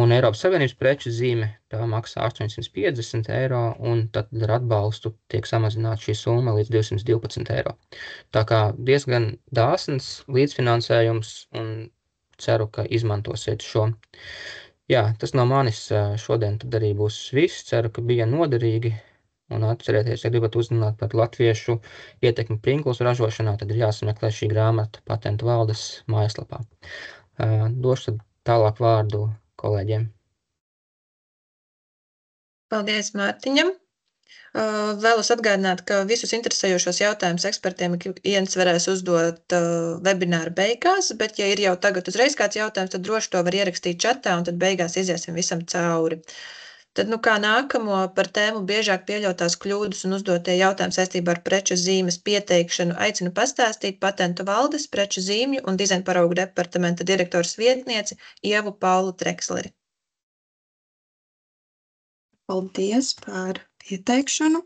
Un Eiropas Savienības preču zīme tā maksā 850 eiro, un tad ar atbalstu tiek samazināta šī summa līdz 212 eiro. Tā kā diezgan dāsns līdzfinansējums, un ceru, ka izmantosiet šo. Jā, tas no manis šodien tad arī būs viss. Ceru, ka bija noderīgi. Un atcerieties, ja gribat uzzināt par latviešu ietekmi prinklas ražošanā, tad ir jāsameklē šī grāmata patentu valdes mājaslapā. Došu tad tālāk vārdu kolēģiem. Paldies Mārtiņam. Vēlos atgādināt, ka visus interesējošos jautājumus ekspertiem viens varēs uzdot webināra beigās, bet ja ir jau tagad uzreiz kāds jautājums, tad droši to var ierakstīt čatā, un tad beigās iziesim visam cauri. Tad, kā nākamo par tēmu biežāk pieļautās kļūdas un uzdotie jautājumi saistībā ar preču zīmes pieteikšanu aicinu pastāstīt Patentu valdes, preču zīmju un dizaina paraugu departamenta direktors vietnieci Ievu Paulu Treksleri. Paldies par pieteikšanu.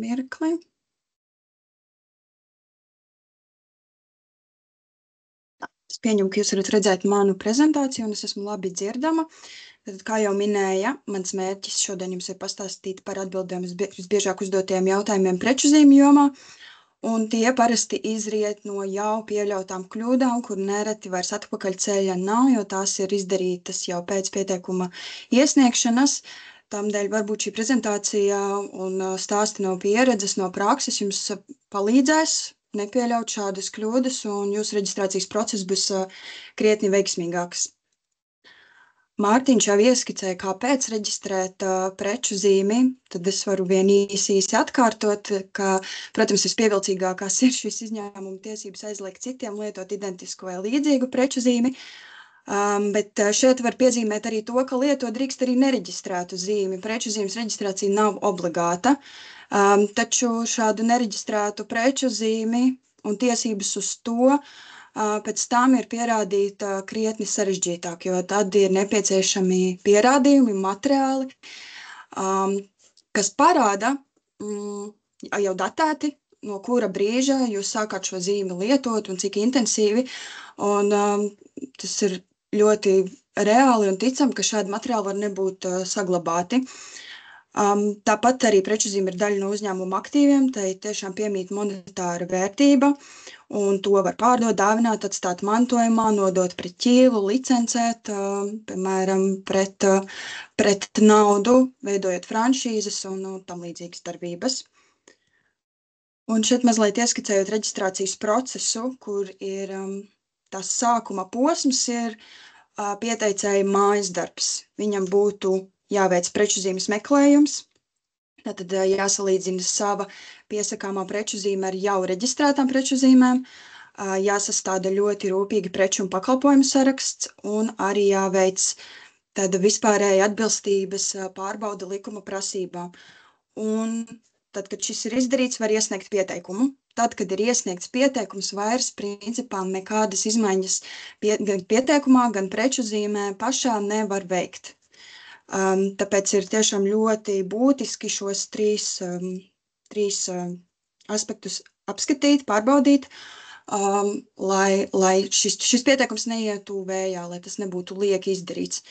Mirkli. Es pieņemu, ka jūs varat redzēt manu prezentāciju un es esmu labi dzirdama. Tad, kā jau minēja, mans mērķis šodien jums ir pastāstīt par atbildēm uz visbiežāk uzdotajiem jautājumiem preču zīmju jomā, un tie parasti izriet no jau pieļautām kļūdām, kur nereti vairs atpakaļ ceļa nav, jo tās ir izdarītas jau pēc pieteikuma iesniegšanas. Tādēļ varbūt šī prezentācija un stāsti no pieredzes, no prakses jums palīdzēs nepieļaut šādas kļūdas, un jūsu reģistrācijas process būs krietni veiksmīgāks. Mārtiņš jau ieskicēja, kāpēc reģistrēt preču zīmi, tad es varu vien īsi atkārtot, ka, protams, vispievilcīgākās ir šīs izņēmuma tiesības aizliegt citiem lietot identisku vai līdzīgu preču zīmi, bet šeit var piezīmēt arī to, ka lietot drīkst arī nereģistrētu zīmi. Preču zīmes reģistrācija nav obligāta, taču šādu nereģistrētu preču zīmi un tiesības uz to pēc tam ir pierādīt krietni sarežģītāk, jo tad ir nepieciešami pierādījumi, materiāli, kas parāda jau datēti, no kura brīža jūs sākāt šo zīmi lietot un cik intensīvi. Un tas ir ļoti reāli un ticam, ka šādi materiāli var nebūt saglabāti. Tāpat arī preču zīme ir daļa no uzņēmuma aktīviem, tai tiešām piemīt monetāra vērtība, un to var pārdot, dāvināt, atstāt mantojumā, nodot pret ķīlu, licencēt, piemēram, pret naudu, veidojot franšīzes un tam līdzīgas darbības. Un šeit mazliet ieskicējot reģistrācijas procesu, kur ir tas sākuma posms ir pieteicēja mājas darbs. Viņam būtu jāveic preču zīmes meklējums, tad jāsalīdzina sava piesakāmā preču zīme ar jau reģistrētām preču zīmēm, jāsastāda ļoti rūpīgi preču un pakalpojumu saraksts un arī jāveic tāda vispārēja atbilstības pārbauda likuma prasībām. Un tad, kad šis ir izdarīts, var iesniegt pieteikumu. Tad, kad ir iesniegts pieteikums, vairs principā nekādas izmaiņas gan pieteikumā, gan preču zīmē pašā nevar veikt. Tāpēc ir tiešām ļoti būtiski šos trīs aspektus apskatīt, pārbaudīt, lai šis pieteikums neietu vējā, lai tas nebūtu lieki izdarīts.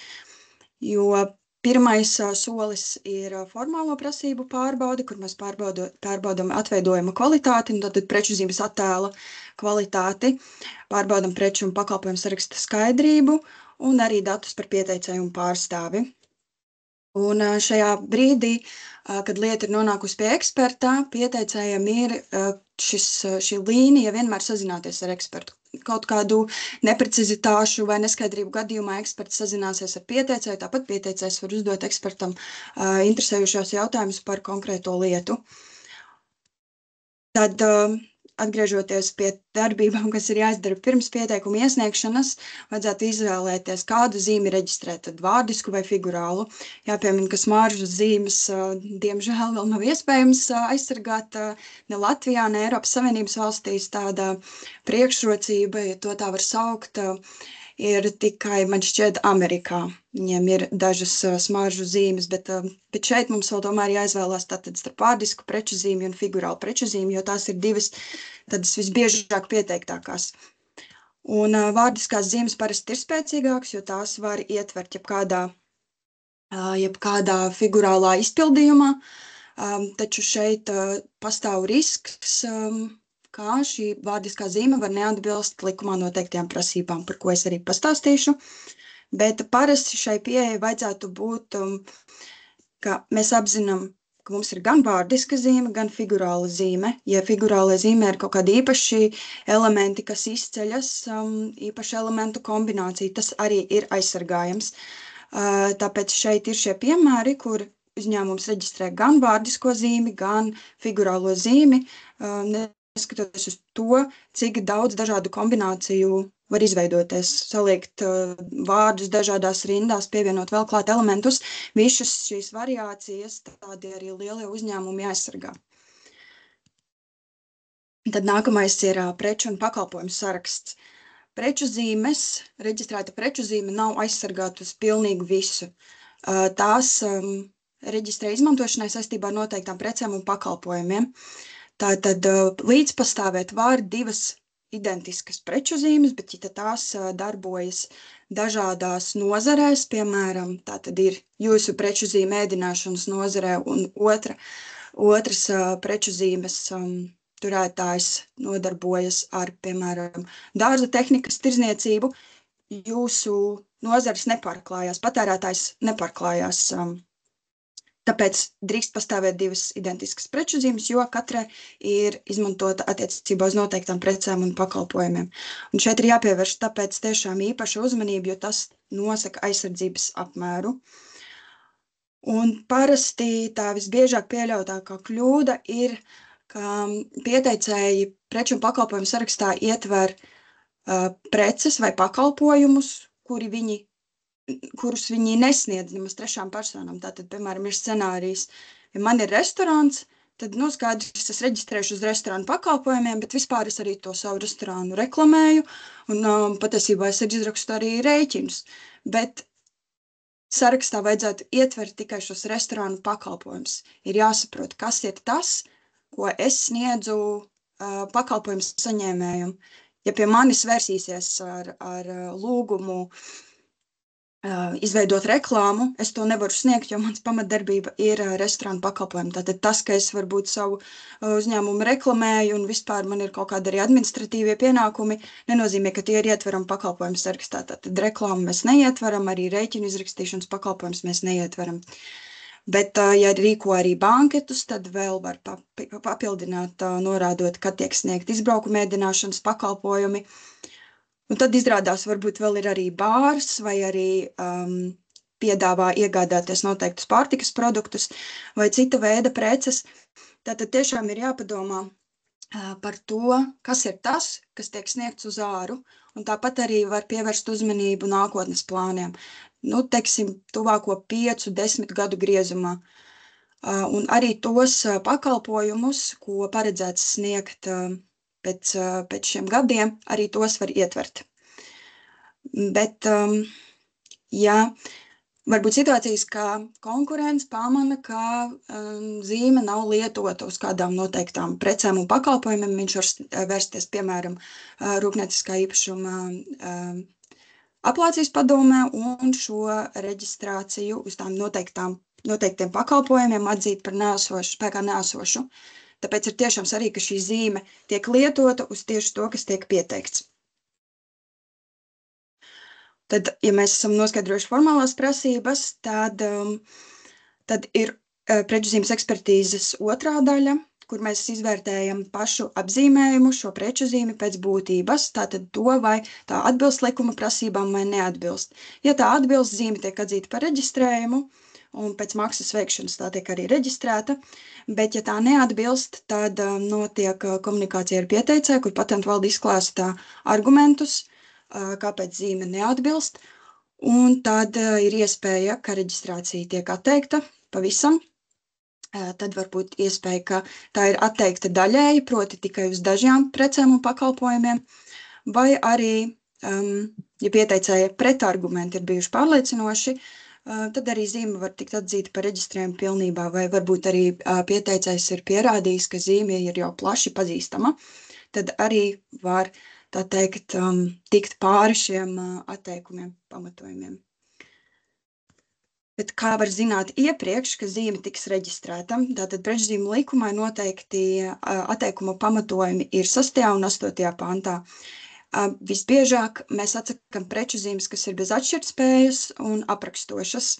Jo pirmais solis ir formālo prasību pārbaude, kur mēs pārbaudam atveidojuma kvalitāti, un tad preču zīmes attēla kvalitāti, pārbaudam preču un pakalpojumu saraksta skaidrību un arī datus par pieteicēju un pārstāvi. Un šajā brīdī, kad lieta ir nonākusi pie eksperta, pieteicējiem ir šī līnija vienmēr sazināties ar ekspertu. Kaut kādu neprecizitāšu vai neskaidrību gadījumā eksperts sazināsies ar pieteicēju, tāpat pieteicējs var uzdot ekspertam interesējušos jautājumus par konkrēto lietu. Tad, atgriežoties pie darbībām, kas ir jāizdara pirms pieteikuma iesniegšanas, vajadzētu izvēlēties, kādu zīmi reģistrēt, tad vārdisku vai figurālu. Jāpiemina, ka smaržu zīmes, diemžēl, vēl nav iespējams aizsargāt ne Latvijā, ne Eiropas Savienības valstīs. Tāda priekšrocība, ja to tā var saukt, ir tikai, man šķiet, Amerikā. Viņiem ir dažas smaržu zīmes, bet šeit mums vēl tomēr jāizvēlās tātad starp vārdisku preču zīmi un figurālu preču zīmi, jo tās ir divas tādas visbiežāk pieteiktākās. Un vārdiskās zīmes parasti ir spēcīgākas, jo tās var ietvert jebkādā figurālā izpildījumā, taču šeit pastāv risks, kā šī vārdiskā zīme var neatbilst likumā noteiktajām prasībām, par ko es arī pastāstīšu. Bet parasti šai pieejai vajadzētu būt, ka mēs apzinām, ka mums ir gan vārdiska zīme, gan figurāla zīme. Ja figurāla zīme ir kaut kādi īpaši elementi, kas izceļas, īpaši elementu kombinācija, tas arī ir aizsargājams. Tāpēc šeit ir šie piemēri, kur uzņēmums reģistrē gan vārdisko zīmi, gan figurālo zīmi. neskatoties uz to, cik daudz dažādu kombināciju var izveidoties, saliekt vārdus dažādās rindās, pievienot vēl klāt elementus. Visas šīs variācijas tādi arī lielie uzņēmumi aizsargā. Tad nākamais ir preču un pakalpojumu saraksts. Preču zīmes, reģistrēta preču zīme nav aizsargāta uz pilnīgi visu. Tās reģistrē izmantošanai saistībā ar noteiktām precēm un pakalpojumiem. Tātad līdzpastāvēt var divas identiskas preču zīmes, bet ja tās darbojas dažādās nozarēs, piemēram, tātad ir jūsu preču zīme ēdināšanas nozarē un otras preču zīmes turētājs nodarbojas ar, piemēram, dārza tehnikas tirdzniecību, jūsu nozares nepārklājās, patērētājs nepārklājās. Tāpēc drīkst pastāvēt divas identiskas preču zīmes, jo katrai ir izmantota attiecībā uz noteiktām precēm un pakalpojumiem. Un šeit ir jāpievērš tāpēc tiešām īpaša uzmanība, jo tas nosaka aizsardzības apmēru. Un parasti tā visbiežāk pieļautākā kļūda ir, ka pieteicēji preču un pakalpojumu sarakstā ietver preces vai pakalpojumus, kurus viņi nesniedz nemaz trešām personām. Tātad, piemēram, ir scenārijs, ja man ir restorāns, tad, skaidrs, es reģistrēšu uz restorānu pakalpojumiem, bet vispār es arī to savu restorānu reklamēju, un patiesībā es izrakstu arī rēķinus. Bet sarakstā vajadzētu ietvert tikai šos restorānu pakalpojumus. Ir jāsaprot, kas ir tas, ko es sniedzu pakalpojumu saņēmējiem. Ja pie manis vērsīsies ar lūgumu izveidot reklāmu, es to nevaru sniegt, jo mans pamatdarbība ir restorānu pakalpojumi. Tātad tas, ka es varbūt savu uzņēmumu reklamēju un vispār man ir kaut kādi arī administratīvie pienākumi, nenozīmē, ka tie ir ietverami pakalpojumu sarakstā. Tātad reklāmu mēs neietveram, arī rēķinu izrakstīšanas pakalpojumus mēs neietveram. Bet, ja rīko arī banketus, tad vēl var papildināt, norādot, kad tiek sniegt izbraukuma ēdināšanas pakalpojumi. Un tad izrādās, varbūt vēl ir arī bārs vai arī piedāvā iegādāties noteiktus pārtikas produktus vai cita veida preces. Tātad tiešām ir jāpadomā par to, kas ir tas, kas tiek sniegts uz āru, un tāpat arī var pievērst uzmanību nākotnes plāniem. Teiksim, tuvāko 5-10 gadu griezumā. Un arī tos pakalpojumus, ko paredzēts sniegt pēc šiem gadiem, arī tos var ietvert. Bet, ja varbūt situācijas, ka konkurents pamana, ka zīme nav lietota uz kādām noteiktām precēm un pakalpojumiem, viņš var vērsties, piemēram, rūpnieciskā īpašuma aplācijas padomē un šo reģistrāciju uz tām noteiktiem pakalpojumiem atzīt par spēkā neesošu. Tāpēc ir tiešām svarīgi, ka šī zīme tiek lietota uz tieši to, kas tiek pieteikts. Tad, ja mēs esam noskaidrojuši formālās prasības, tad ir preču zīmes ekspertīzes otrā daļa, kur mēs izvērtējam pašu apzīmējumu, šo preču zīmi pēc būtības, tātad to, vai tā atbilst likuma prasībām vai neatbilst. Ja tā atbilst, zīme tiek atzīta par reģistrējumu, un pēc maksas veikšanas tā tiek arī reģistrēta, bet ja tā neatbilst, tad notiek komunikācija ar pieteicēju, kur patentu valde izklāsta argumentus, kāpēc zīme neatbilst, un tad ir iespēja, ka reģistrācija tiek atteikta pavisam. Tad var būt iespēja, ka tā ir atteikta daļēji, proti tikai uz dažām precēm un pakalpojumiem, vai arī, ja pieteicēja pretargumenti ir bijuši pārliecinoši, tad arī zīme var tikt atzīta par reģistrējumu pilnībā, vai varbūt arī pieteicējs ir pierādījis, ka zīme ir jau plaši pazīstama, tad arī var, tā teikt, tikt pāri šiem atteikumiem, pamatojumiem. Bet kā var zināt iepriekš, ka zīme tiks reģistrēta? Tātad prečzīmu likumā noteikti atteikuma pamatojumi ir 6. un 8. pantā. Visbiežāk mēs atsakam preču zīmes, kas ir bez atšķirtspējas un aprakstošas.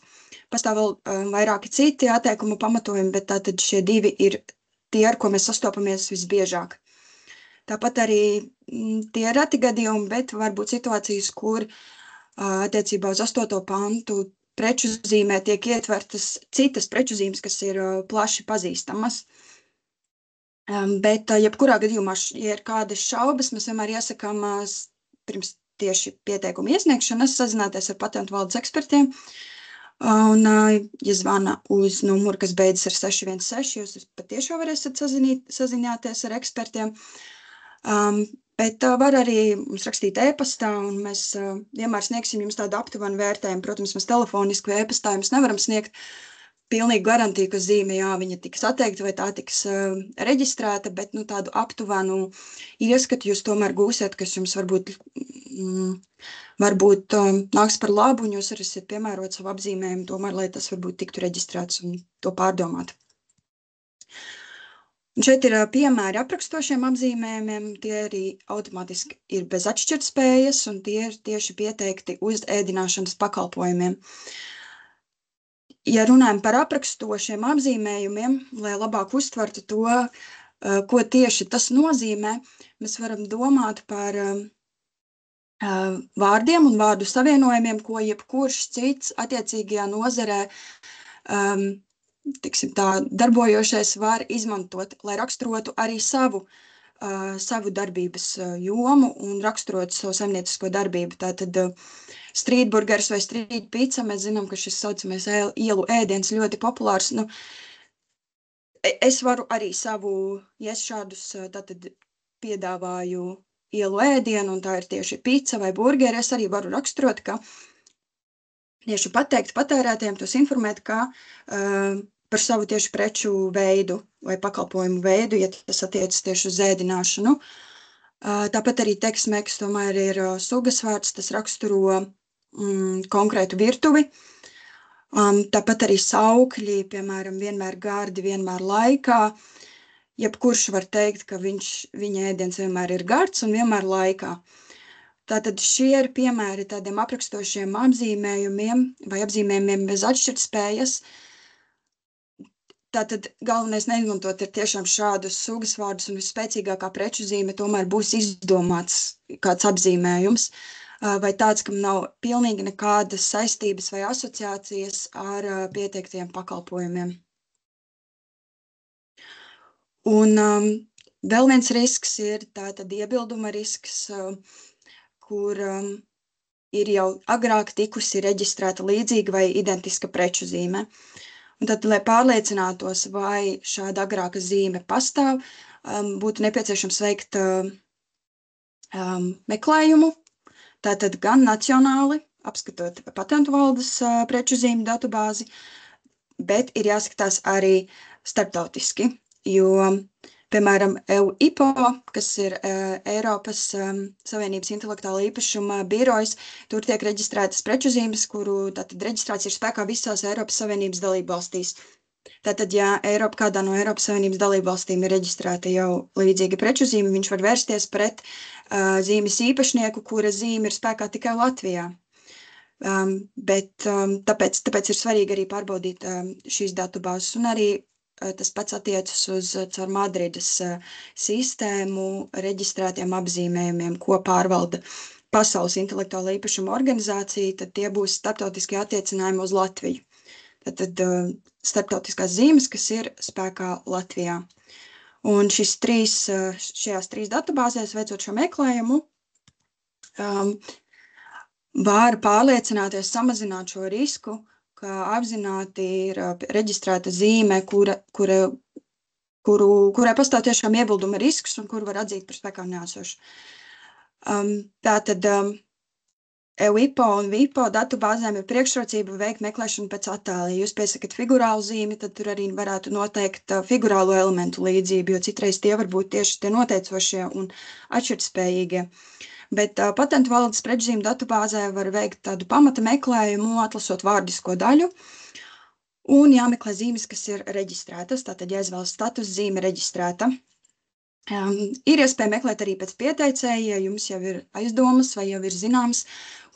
Pastāv vēl vairāki citi atteikuma pamatojumi, bet tātad šie divi ir tie, ar ko mēs sastopamies visbiežāk. Tāpat arī tie ir reti gadījumi, bet var būt situācijas, kur attiecībā uz 8. pantu preču zīmē tiek ietvertas citas preču zīmes, kas ir plaši pazīstamas. Bet jebkurā gadījumā, ja ir kādas šaubas, mēs vienmēr iesakām pirms tieši pieteikuma iesniegšanas sazināties ar patentu valdes ekspertiem. Un, ja zvana uz numuru, kas beidzas ar 616, jūs patiešām varēsiet sazināties ar ekspertiem. Bet var arī mums rakstīt e-pastā, un mēs vienmēr sniegsim jums tādu aptuvenu vērtējumu. Protams, mēs telefoniski vai e-pastā jums nevaram sniegt pilnīgi garantiju, ka zīme, jā, viņa tiks atteikta vai tā tiks reģistrēta, bet tādu aptuvenu ieskatu jūs tomēr gūsiet, kas jums varbūt nāks par labu, un jūs varēsiet piemērot savu apzīmējumu, tomēr, lai tas varbūt tiktu reģistrēts un to pārdomāt. Un šeit ir piemēri aprakstošiem apzīmējumiem, tie arī automātiski ir bez atšķirtspējas, un tie ir tieši pieteikti uz ēdināšanas pakalpojumiem. Ja runājam par aprakstošiem apzīmējumiem, lai labāk uztvertu to, ko tieši tas nozīmē, mēs varam domāt par vārdiem un vārdu savienojumiem, ko jebkurš cits attiecīgajā nozarē darbojošais var izmantot, lai raksturotu arī savu darbības jomu un raksturotu savu saimniecisko darbību. Tātad strītburgers vai strītpizza, mēs zinām, ka šis saucamais ielu ēdiens ļoti populārs. Es varu arī ja es šādus tātad piedāvāju ielu ēdienu, un tā ir tieši pizza vai burgeri, es arī varu raksturot, ka tieši pateikt patērētājiem, tos informēt, ka par savu tieši preču veidu vai pakalpojumu veidu, ja tas attiecas tieši uz ēdināšanu. Tāpat arī teksmeks tomēr ir sugas vārds, tas raksturo konkrētu virtuvi. Tāpat arī saukļi, piemēram, vienmēr gardi, vienmēr laikā. Jebkurš var teikt, ka viņa ēdiens vienmēr ir gards un vienmēr laikā. Tātad šie ir piemēri tādiem aprakstošiem apzīmējumiem vai apzīmējumiem bez atšķirtspējas. Tātad galvenais neizmantot ir tiešām šādus sugas vārdus, un visspēcīgākā preču zīme tomēr būs izdomāts kāds apzīmējums, vai tāds, kam nav pilnīgi nekādas saistības vai asociācijas ar pieteiktajiem pakalpojumiem. Un vēl viens risks ir tātad iebilduma risks, kur ir jau agrāk tikusi reģistrēta līdzīga vai identiska preču zīme. Un tad, lai pārliecinātos, vai šāda agrāka zīme pastāv, būtu nepieciešams veikt meklējumu, tātad gan nacionāli, apskatot patentu valdes preču zīmju datubāzi, bet ir jāskatās arī starptautiski, jo, piemēram, EUIPO, kas ir Eiropas Savienības intelektuālā īpašuma birojas, tur tiek reģistrētas preču zīmes, kuru tātad reģistrācija ir spēkā visās Eiropas Savienības dalībvalstīs. Tātad, ja kādā no Eiropas Savienības dalībvalstīm ir reģistrēta jau līdzīga preču zīme, viņš var vērsties pret zīmes īpašnieku, kura zīme ir spēkā tikai Latvijā. Bet tāpēc ir svarīgi arī pārbaudīt šīs datubāzes, un arī tas pats attiecas uz caur Madrides sistēmu reģistrētiem apzīmējumiem, ko pārvalda Pasaules intelektuālā īpašuma organizācija, tad tie būs starptautiskie attiecinājumi uz Latviju. Tad starptautiskās zīmes, kas ir spēkā Latvijā. Un šajās trīs datubāzēs, veicot šo meklējumu, var pārliecināties samazināt šo risku, ka apzināti ir reģistrēta zīme, kurai pastāv tiešām iebilduma risks un kuru var atzīt par spēkā neesošu. Tātad EUIPO un VIPO datubāzēm ir priekšrocība veikt meklēšanu pēc attēla. Ja jūs piesakat figurālu zīmi, tad tur arī varētu noteikt figurālo elementu līdzību, jo citreiz tie var būt tieši tie noteicošie un atšķirtspējīgie. Bet patentu valdes prečzīmju datubāzē var veikt tādu pamata meklējumu, atlasot vārdisko daļu, un jāmeklē zīmes, kas ir reģistrētas, tātad jāizvēlas status zīme reģistrēta. Ir iespēja meklēt arī pēc pieteicēja, ja jums jau ir aizdomas vai jau ir zināms,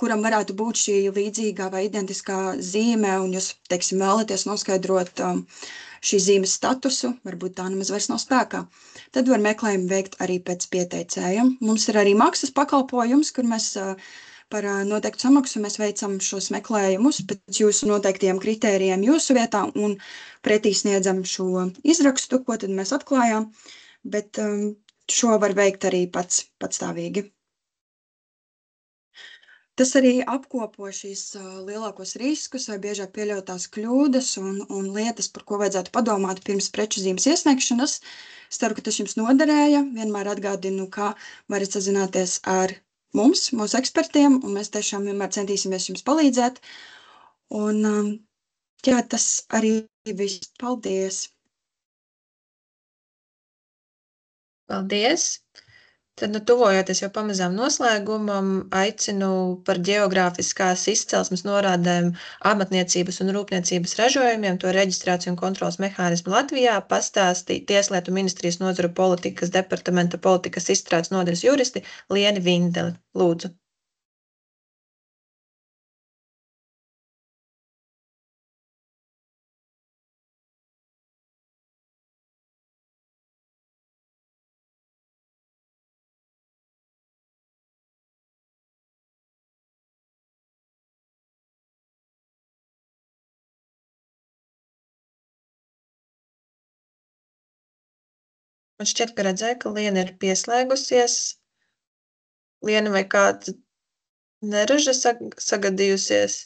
kuram varētu būt šī līdzīgā vai identiskā zīme, un jūs, teiksim, vēlaties noskaidrot šīs zīmes statusu, varbūt tā nemaz vairs nav spēkā. Tad var meklējumu veikt arī pēc pieteicēja. Mums ir arī maksas pakalpojums, kur mēs par noteiktu samaksu mēs veicam šos meklējumus pēc jūsu noteiktiem kritērijiem jūsu vietā un pretī sniedzam šo izrakstu, ko tad mēs atklājām. bet šo var veikt arī patstāvīgi. Tas arī apkopo šīs lielākos riskus vai biežāk pieļautās kļūdas un lietas, par ko vajadzētu padomāt pirms preču zīmes iesniegšanas. Es ceru, ka tas jums noderēja. Vienmēr atgādinu, ka varat sazināties ar mums, mūsu ekspertiem, un mēs tiešām vienmēr centīsimies jums palīdzēt. Un jā, tas arī viss. Paldies! Paldies! Tad, tuvojoties jau pamazām noslēgumam, aicinu par ģeogrāfiskās izcelsmes norādēm amatniecības un rūpniecības ražojumiem, to reģistrāciju un kontrolas mehānismu Latvijā pastāstīt Tieslietu ministrijas nozaru politikas departamenta politikas izstrādes nodaļas juristi Lieni Vindeli. Lūdzu. Man šķiet, ka redzēju, ka Liena ir pieslēgusies. Liena, vai kāda neraža sagadījusies?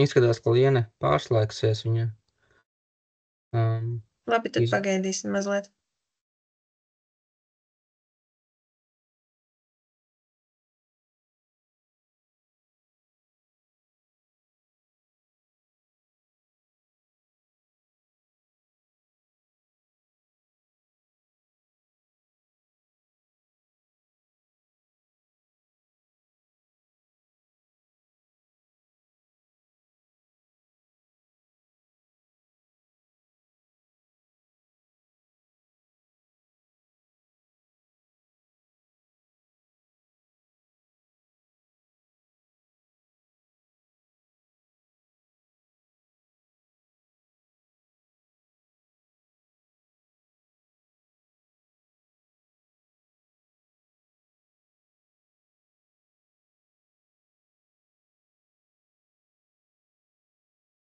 Izskatās, ka Liene pārslēgsies viņa. Labi, tad pagaidīsim mazliet.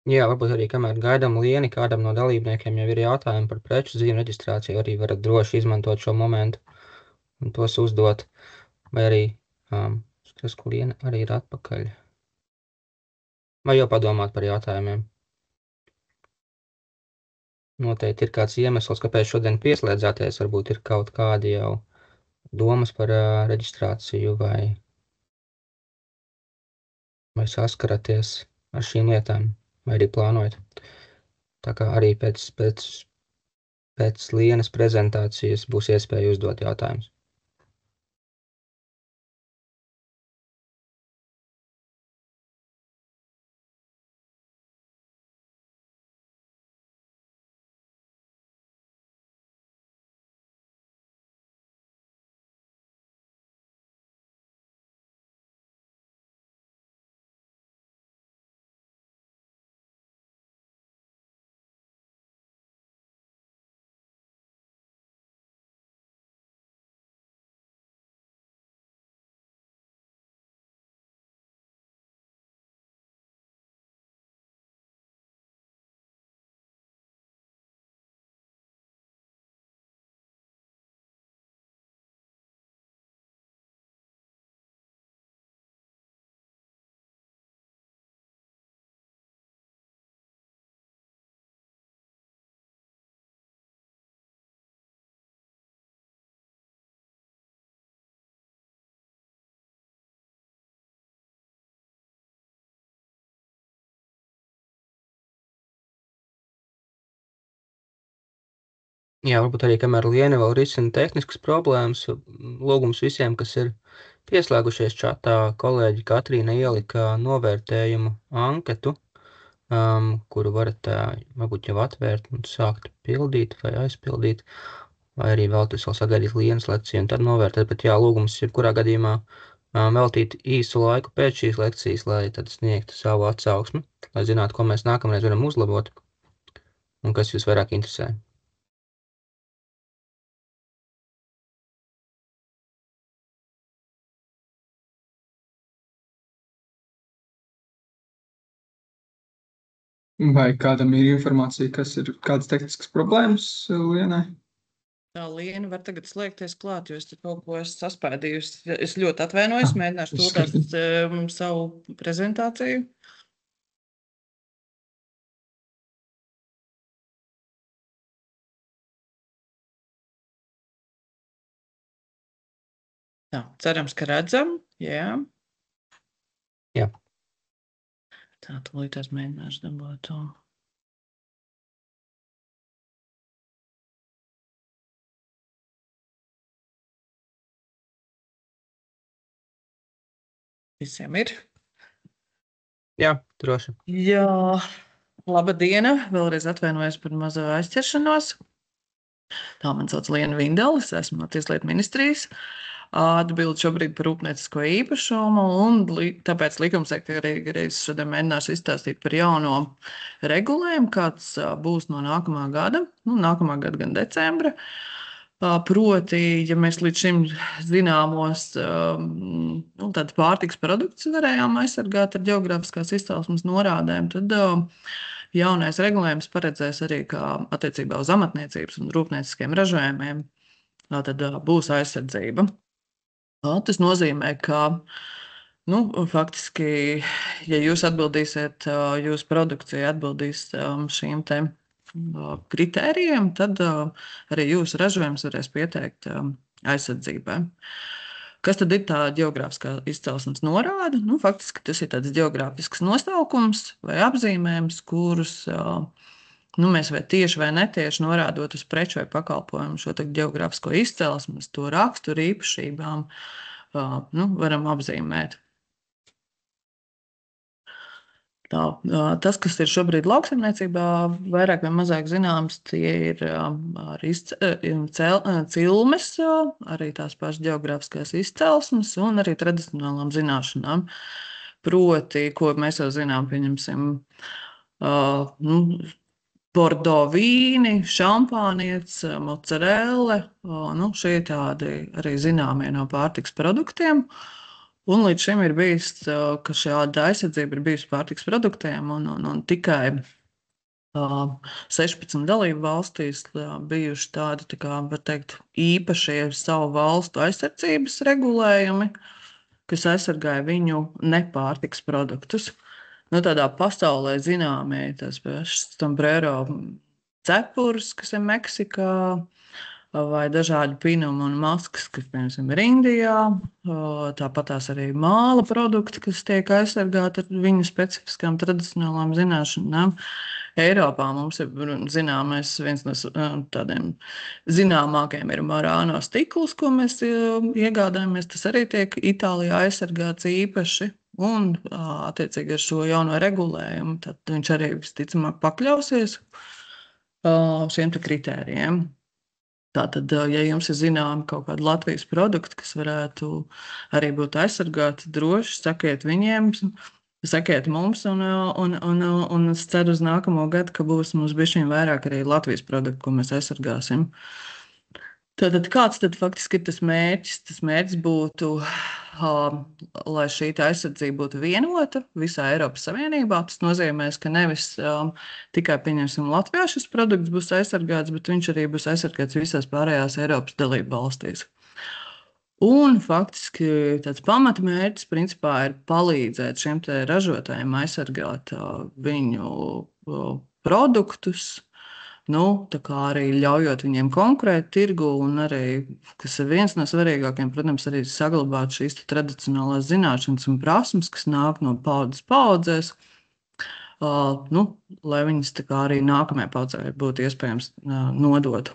Jā, varbūt arī kamēr gaidām Lieni, kādam no dalībniekiem jau ir jautājumi par preču zīmu reģistrāciju, arī varat droši izmantot šo momentu un tos uzdot. Vai arī, tas, ka Liena arī ir atpakaļ. Vai jau padomāt par jautājumiem? Noteikti ir kāds iemesls, kāpēc šodien pieslēdzāties. Varbūt ir kaut kādi jau domas par reģistrāciju vai saskaraties ar šīm lietām, vai arī plānojat. Tā kā arī pēc Lienas prezentācijas būs iespēja uzdot jautājumus. Jā, varbūt arī kamēr Liena vēl risina tehniskas problēmas, lūgums visiem, kas ir pieslēgušies čatā, kolēģi Katrīna ielika novērtējumu anketu, kuru varat varbūt jau atvērt un sākt pildīt vai aizpildīt, vai arī vēlties vēl sagaidīt lienas lekciju un tad novērtēt, bet jā, lūgums jebkurā gadījumā veltīt īsu laiku pēc šīs lekcijas, lai tad sniegtu savu atsauksmi, lai zinātu, ko mēs nākamreiz varam uzlabot un kas jūs vairāk interesē. Vai kādam ir informācija, kas ir kādas tehniskas problēmas Lienai? Tā Liena var tagad slēgties klāt, jo es te kaut ko esmu saspēdījusi. Es ļoti atvainojos, mēģināšu tūlīt savu prezentāciju. Tā, cerams, ka redzam, jā. Jā. Tā, tūlīt es mēģināšu dabūt to. Visiem ir? Jā, droši. Jā, labadiena. Vēlreiz atvainojos par mazo aizķeršanos. Tā man sauc Liena Vindelis, esmu no Tieslietu ministrijas. Atbildu šobrīd par rūpniecisko īpašumu, un tāpēc likumsekretārijas šodien mēģināšu izstāstīt par jauno regulējumu, kāds būs no nākamā gada, nākamā gada gan decembra. Proti, ja mēs līdz šim zināmos pārtikas produktus varējām aizsargāt ar ģeogrāfiskās izcelsmes norādēm, tad jaunais regulējums paredzēs arī, kā attiecībā uz amatniecības un rūpnieciskiem ražojumiem, tad būs aizsardzība. Tas nozīmē, ka faktiski, ja jūs atbildīsiet, jūsu produkcija atbildīs šīm te kritērijiem, tad arī jūsu ražojums varēs pieteikt aizsardzībai. Kas tad ir tā ģeogrāfiskā izcelsmes norāde? Faktiski tas ir tāds ģeogrāfisks nosaukums vai apzīmējums, kurus mēs vai tieši vai netieši norādot uz preču vai pakalpojumu šo ģeogrāfisko izcelsmes, to raksturu īpašībām, varam apzīmēt. Tas, kas ir šobrīd lauksaimniecībā, vairāk vai mazāk zināms, tie ir cilmes, arī tās pašas ģeogrāfiskās izcelsmes un arī tradicionālām zināšanām. Proti, ko mēs jau zinām, pieņemsim, Bordeaux vīni, šampānietis, mozzarelle, šie tādi arī zināmie no pārtiks produktiem. Un līdz šim ir bijis, ka šāda aizsardzība ir bijusi pārtiks produktiem, un tikai 16 dalību valstīs bijuši tādi, var teikt, īpašie savu valstu aizsardzības regulējumi, kas aizsargāja viņu nepārtiks produktus. Tādā pasaulē zināmie tas sombrero cepurs, kas ir Meksikā, vai dažādi pinumi un maskas, kas, piemēram, ir Indijā. Tāpat tās arī māla produkti, kas tiek aizsargāti ar viņu specifiskām tradicionālām zināšanām. Eiropā mums ir zināmais, viens no tādiem zināmākajiem ir Marāno stikls, ko mēs iegādājamies. Tas arī tiek Itālijā aizsargāts īpaši. Un, attiecīgi ar šo jauno regulējumu, tad viņš arī visticamāk pakļausies šiem te kritērijiem. Tātad, ja jums ir zināmi kaut kādi Latvijas produkti, kas varētu arī būt aizsargāti, droši sakiet viņiem, sakiet mums, un es ceru uz nākamo gadu, ka būs mums bišķiņ vairāk arī Latvijas produktu, ko mēs aizsargāsim. Tātad, kāds tad faktiski ir tas mērķis? Tas mērķis būtu, lai šī aizsardzība būtu vienota visā Eiropas Savienībā. Tas nozīmē, ka nevis tikai, pieņemsim, Latvijā šis produkts būs aizsargāts, bet viņš arī būs aizsargāts visās pārējās Eiropas dalību valstīs. Un faktiski tāds pamatmērķis principā ir palīdzēt šiem te ražotājiem aizsargāt viņu produktus, tā kā arī ļaujot viņiem konkurēt tirgu un arī, kas ir viens no svarīgākiem, protams, arī saglabāt šīs tradicionālās zināšanas un prasmes, kas nāk no paudzes paudzēs, lai viņas tā kā arī nākamajai paudzei būtu iespējams nodot.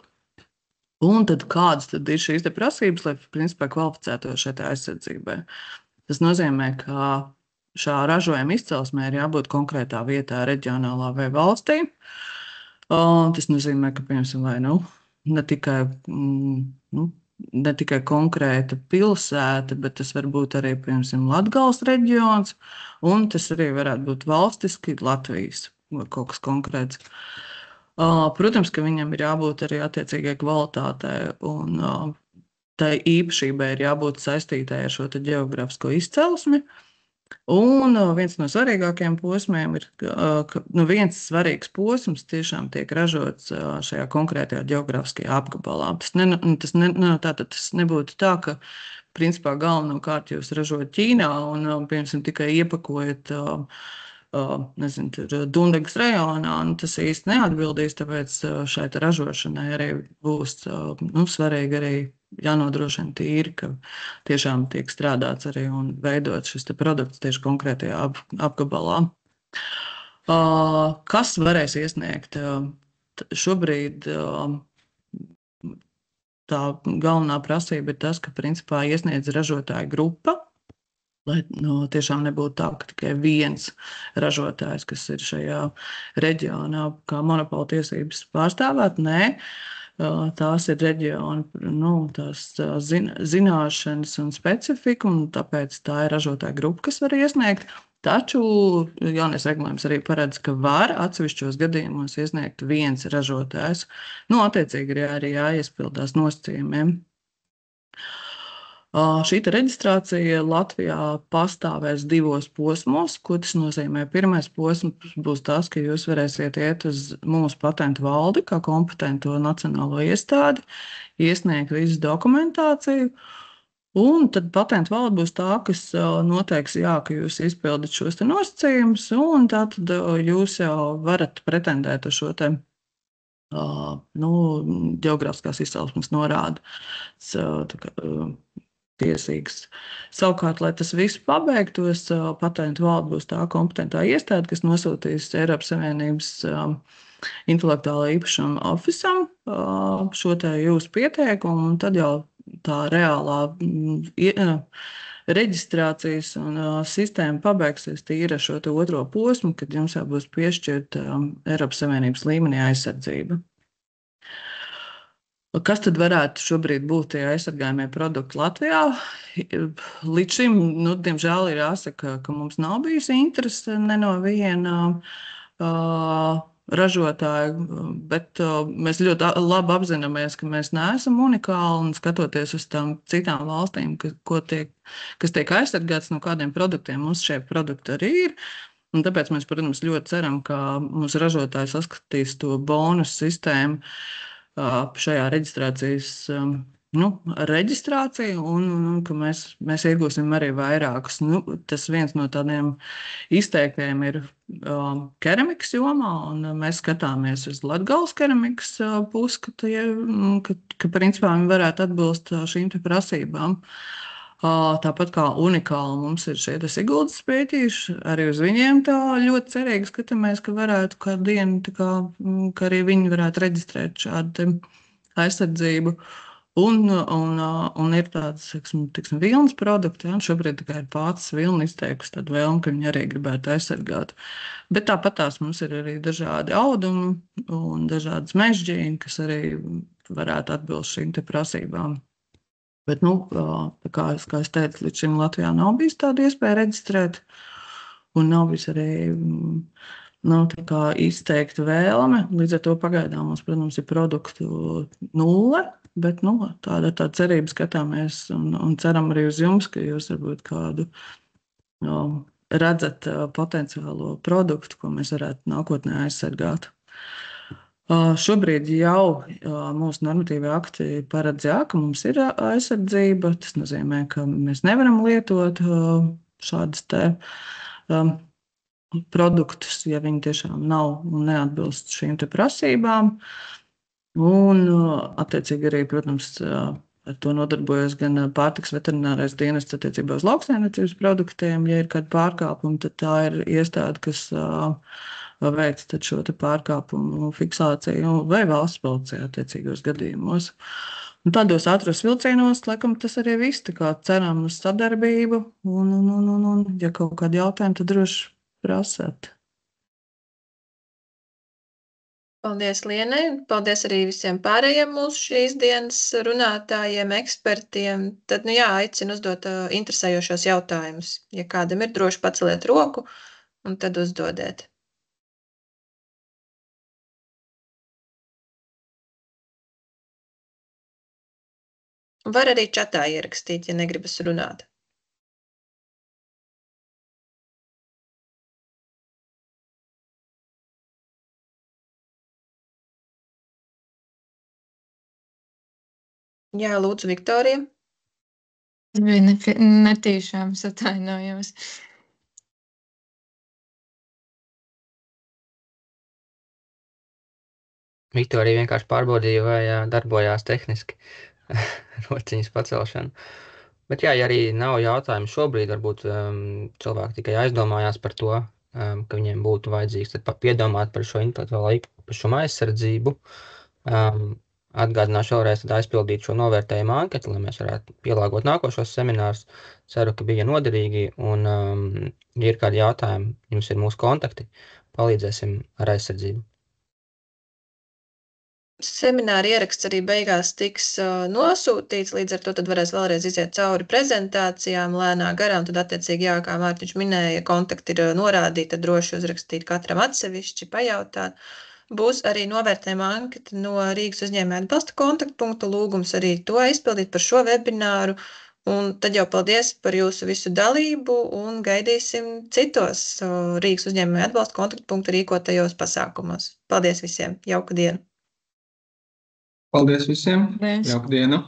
Un tad kādas tad ir šīs te prasības, lai principā kvalificētos šai aizsardzībai? Tas nozīmē, ka šā ražojuma izcelsmē ir jābūt konkrētā vietā, reģionālā vai valstī. Tas nozīmē, ka, piemēram, vai ne tikai konkrēta pilsēta, bet tas var būt arī, piemēram, Latgales reģions, un tas arī varētu būt valstiski Latvijas vai kaut kas konkrēts. Protams, ka viņam ir jābūt arī attiecīgai kvalitātei, un tai īpašībai ir jābūt saistītai ar šo ģeogrāfisko izcelsmi. Un viens no svarīgākajiem posmiem ir, ka viens svarīgs posms tiešām tiek ražots šajā konkrētajā ģeogrāfiskajā apgabalā. Tas nebūtu tā, ka principā galvenokārt jūs ražojat Ķīnā un, piemēram, tikai iepakojat Dundagas rajonā, un tas īsti neatbildīs, tāpēc šai ražošanai arī būs svarīgi arī jānodrošina tīri, ka tiešām tiek strādāts arī un veidot šis produkts tieši konkrētajā apgabalā. Kas varēs iesniegt? Šobrīd tā galvenā prasība ir tas, ka principā iesniedz ražotāju grupa, lai tiešām nebūtu tā, ka tikai viens ražotājs, kas ir šajā reģionā, kā monopola tiesības pārstāvēt, nē. Tās ir reģiona tās zināšanas un specifika, un tāpēc tā ir ražotāja grupa, kas var iesniegt. Taču jaunais regulējums arī paredz, ka var atsevišķos gadījumos iesniegt viens ražotājs. Attiecīgi ir arī jāiespildās nosacījumiem. Šī reģistrācija Latvijā pastāvēs 2 posmos. Ko tas nozīmē? Pirmais posms būs tas, ka jūs varēsiet iet uz mūsu patentu valdi, kā kompetento nacionālo iestādi, iesniegt visu dokumentāciju, un tad patentu valde būs tā, kas noteiks, ka jūs izpildat šos nosacījumus, un tad jūs jau varat pretendēt uz šo ģeogrāfiskās izcelsmes norādi. Tiesīgs. Savukārt, lai tas viss pabeigtos, patentu valde būs tā kompetentā iestāde, kas nosūtīs Eiropas Savienības intelektuālā īpašuma ofisam šo jūsu pieteikumu, un tad jau tā reālā reģistrācijas un sistēma pabeigsies tīri ar šo otro posmu, kad jums jau būs piešķirta Eiropas Savienības līmenī aizsardzība. Kas tad varētu šobrīd būt tie aizsargājamie produkti Latvijā? Līdz šim, diemžēl, ir jāsaka, ka mums nav bijusi interese ne no viena ražotāja, bet mēs ļoti labi apzināmies, ka mēs neesam unikāli, un skatoties uz tām citām valstīm, kas tiek aizsargāts no kādiem produktiem, mums šie produkti arī ir. Un tāpēc mēs, protams, ļoti ceram, ka mūsu ražotāji saskatīs to bonus sistēmu šajā reģistrācijas reģistrāciju, un ka mēs iegūsim arī vairākus. Tas viens no tādiem izteiktajiem ir keramikas jomā, un mēs skatāmies uz Latgales keramikas pusi, ka principā viņi varētu atbilst šīm prasībām. Tāpat kā unikāli mums ir šie Siguldas pētīši, arī uz viņiem tā ļoti cerīgi skatāmies, ka varētu kādu dienu, ka arī viņi varētu reģistrēt šādu aizsardzību. Un ir tāds, tiksim, vilnas produkti, šobrīd tikai ir pācis vilna izteikusi tādu vēlmu, ka viņi arī gribētu aizsargāt. Bet tāpat tās mums ir arī dažādi audumi un dažādas mežģīni, kas arī varētu atbilst šīm prasībām. Bet, kā es teicu, līdz šim Latvijā nav bijis tāda iespēja reģistrēt, un nav bijis arī izteikta vēlme. Līdz ar to pagaidām mums, protams, ir produktu 0, bet tāda cerība skatāmies un ceram arī uz jums, ka jūs varbūt kādu redzat potenciālo produktu, ko mēs varētu nākotnē aizsargāt. Šobrīd jau mūsu normatīvie akti paredz, ka mums ir aizsardzība. Tas nozīmē, ka mēs nevaram lietot šādas produktus, ja viņi tiešām nav un neatbilst šīm prasībām. Un attiecīgi arī, protams, ar to nodarbojas gan pārtikas veterinārais dienests attiecībā uz lauksaimniecības produktiem. Ja ir kādi pārkāpumi, tad tā ir iestāde, kas veic šo pārkāpumu fiksāciju vai valsts policija attiecīgos gadījumos. Un tādos ātros vilcienos, laikam, tas arī viss. Tā kā ceram uz sadarbību. Un, ja kaut kādi jautājumi, tad droši prasāt. Paldies Lienai, un paldies arī visiem pārējiem mūsu šīs dienas runātājiem, ekspertiem. Tad, aicinu uzdot interesējošos jautājumus. Ja kādam ir, droši paceliet roku un tad uzdodiet. Var arī čatā ierakstīt, ja negribas runāt. Jā, lūdzu, Viktorija. Tas bija netīšām, es atvainojos. Viktorija vienkārši pārbaudīja, vai darbojās tehniski rociņas pacelšana. Bet jā, ja arī nav jautājumu šobrīd, varbūt cilvēki tikai aizdomājās par to, ka viņiem būtu vajadzīgs tad piedomāt par šo intelektuālo īpašumu aizsardzību. Atgādināšu vēlreiz tad aizpildīt šo novērtējumu anketu, lai mēs varētu pielāgot nākošos seminārus. Ceru, ka bija noderīgi, un ja ir kādi jautājumi, jums ir mūsu kontakti, palīdzēsim ar aizsardzību. Semināra ieraksts arī beigās tiks nosūtīts, līdz ar to tad varēs vēlreiz iziet cauri prezentācijām lēnā garām, tad attiecīgi, kā Mārtiņš minēja, kontakti ir norādīti, tad droši uzrakstīt katram atsevišķi, pajautāt. Būs arī novērtējuma anketa no Rīgas uzņēmēju atbalsta kontaktpunkta, lūgums arī to aizpildīt par šo webināru, un tad jau paldies par jūsu visu dalību un gaidīsim citos Rīgas uzņēmēju atbalsta kontaktpunkta rīkotajos pasākumos. Paldies visiem, jauku dienu! Paldies visiem! Paldies. Jauku dienu!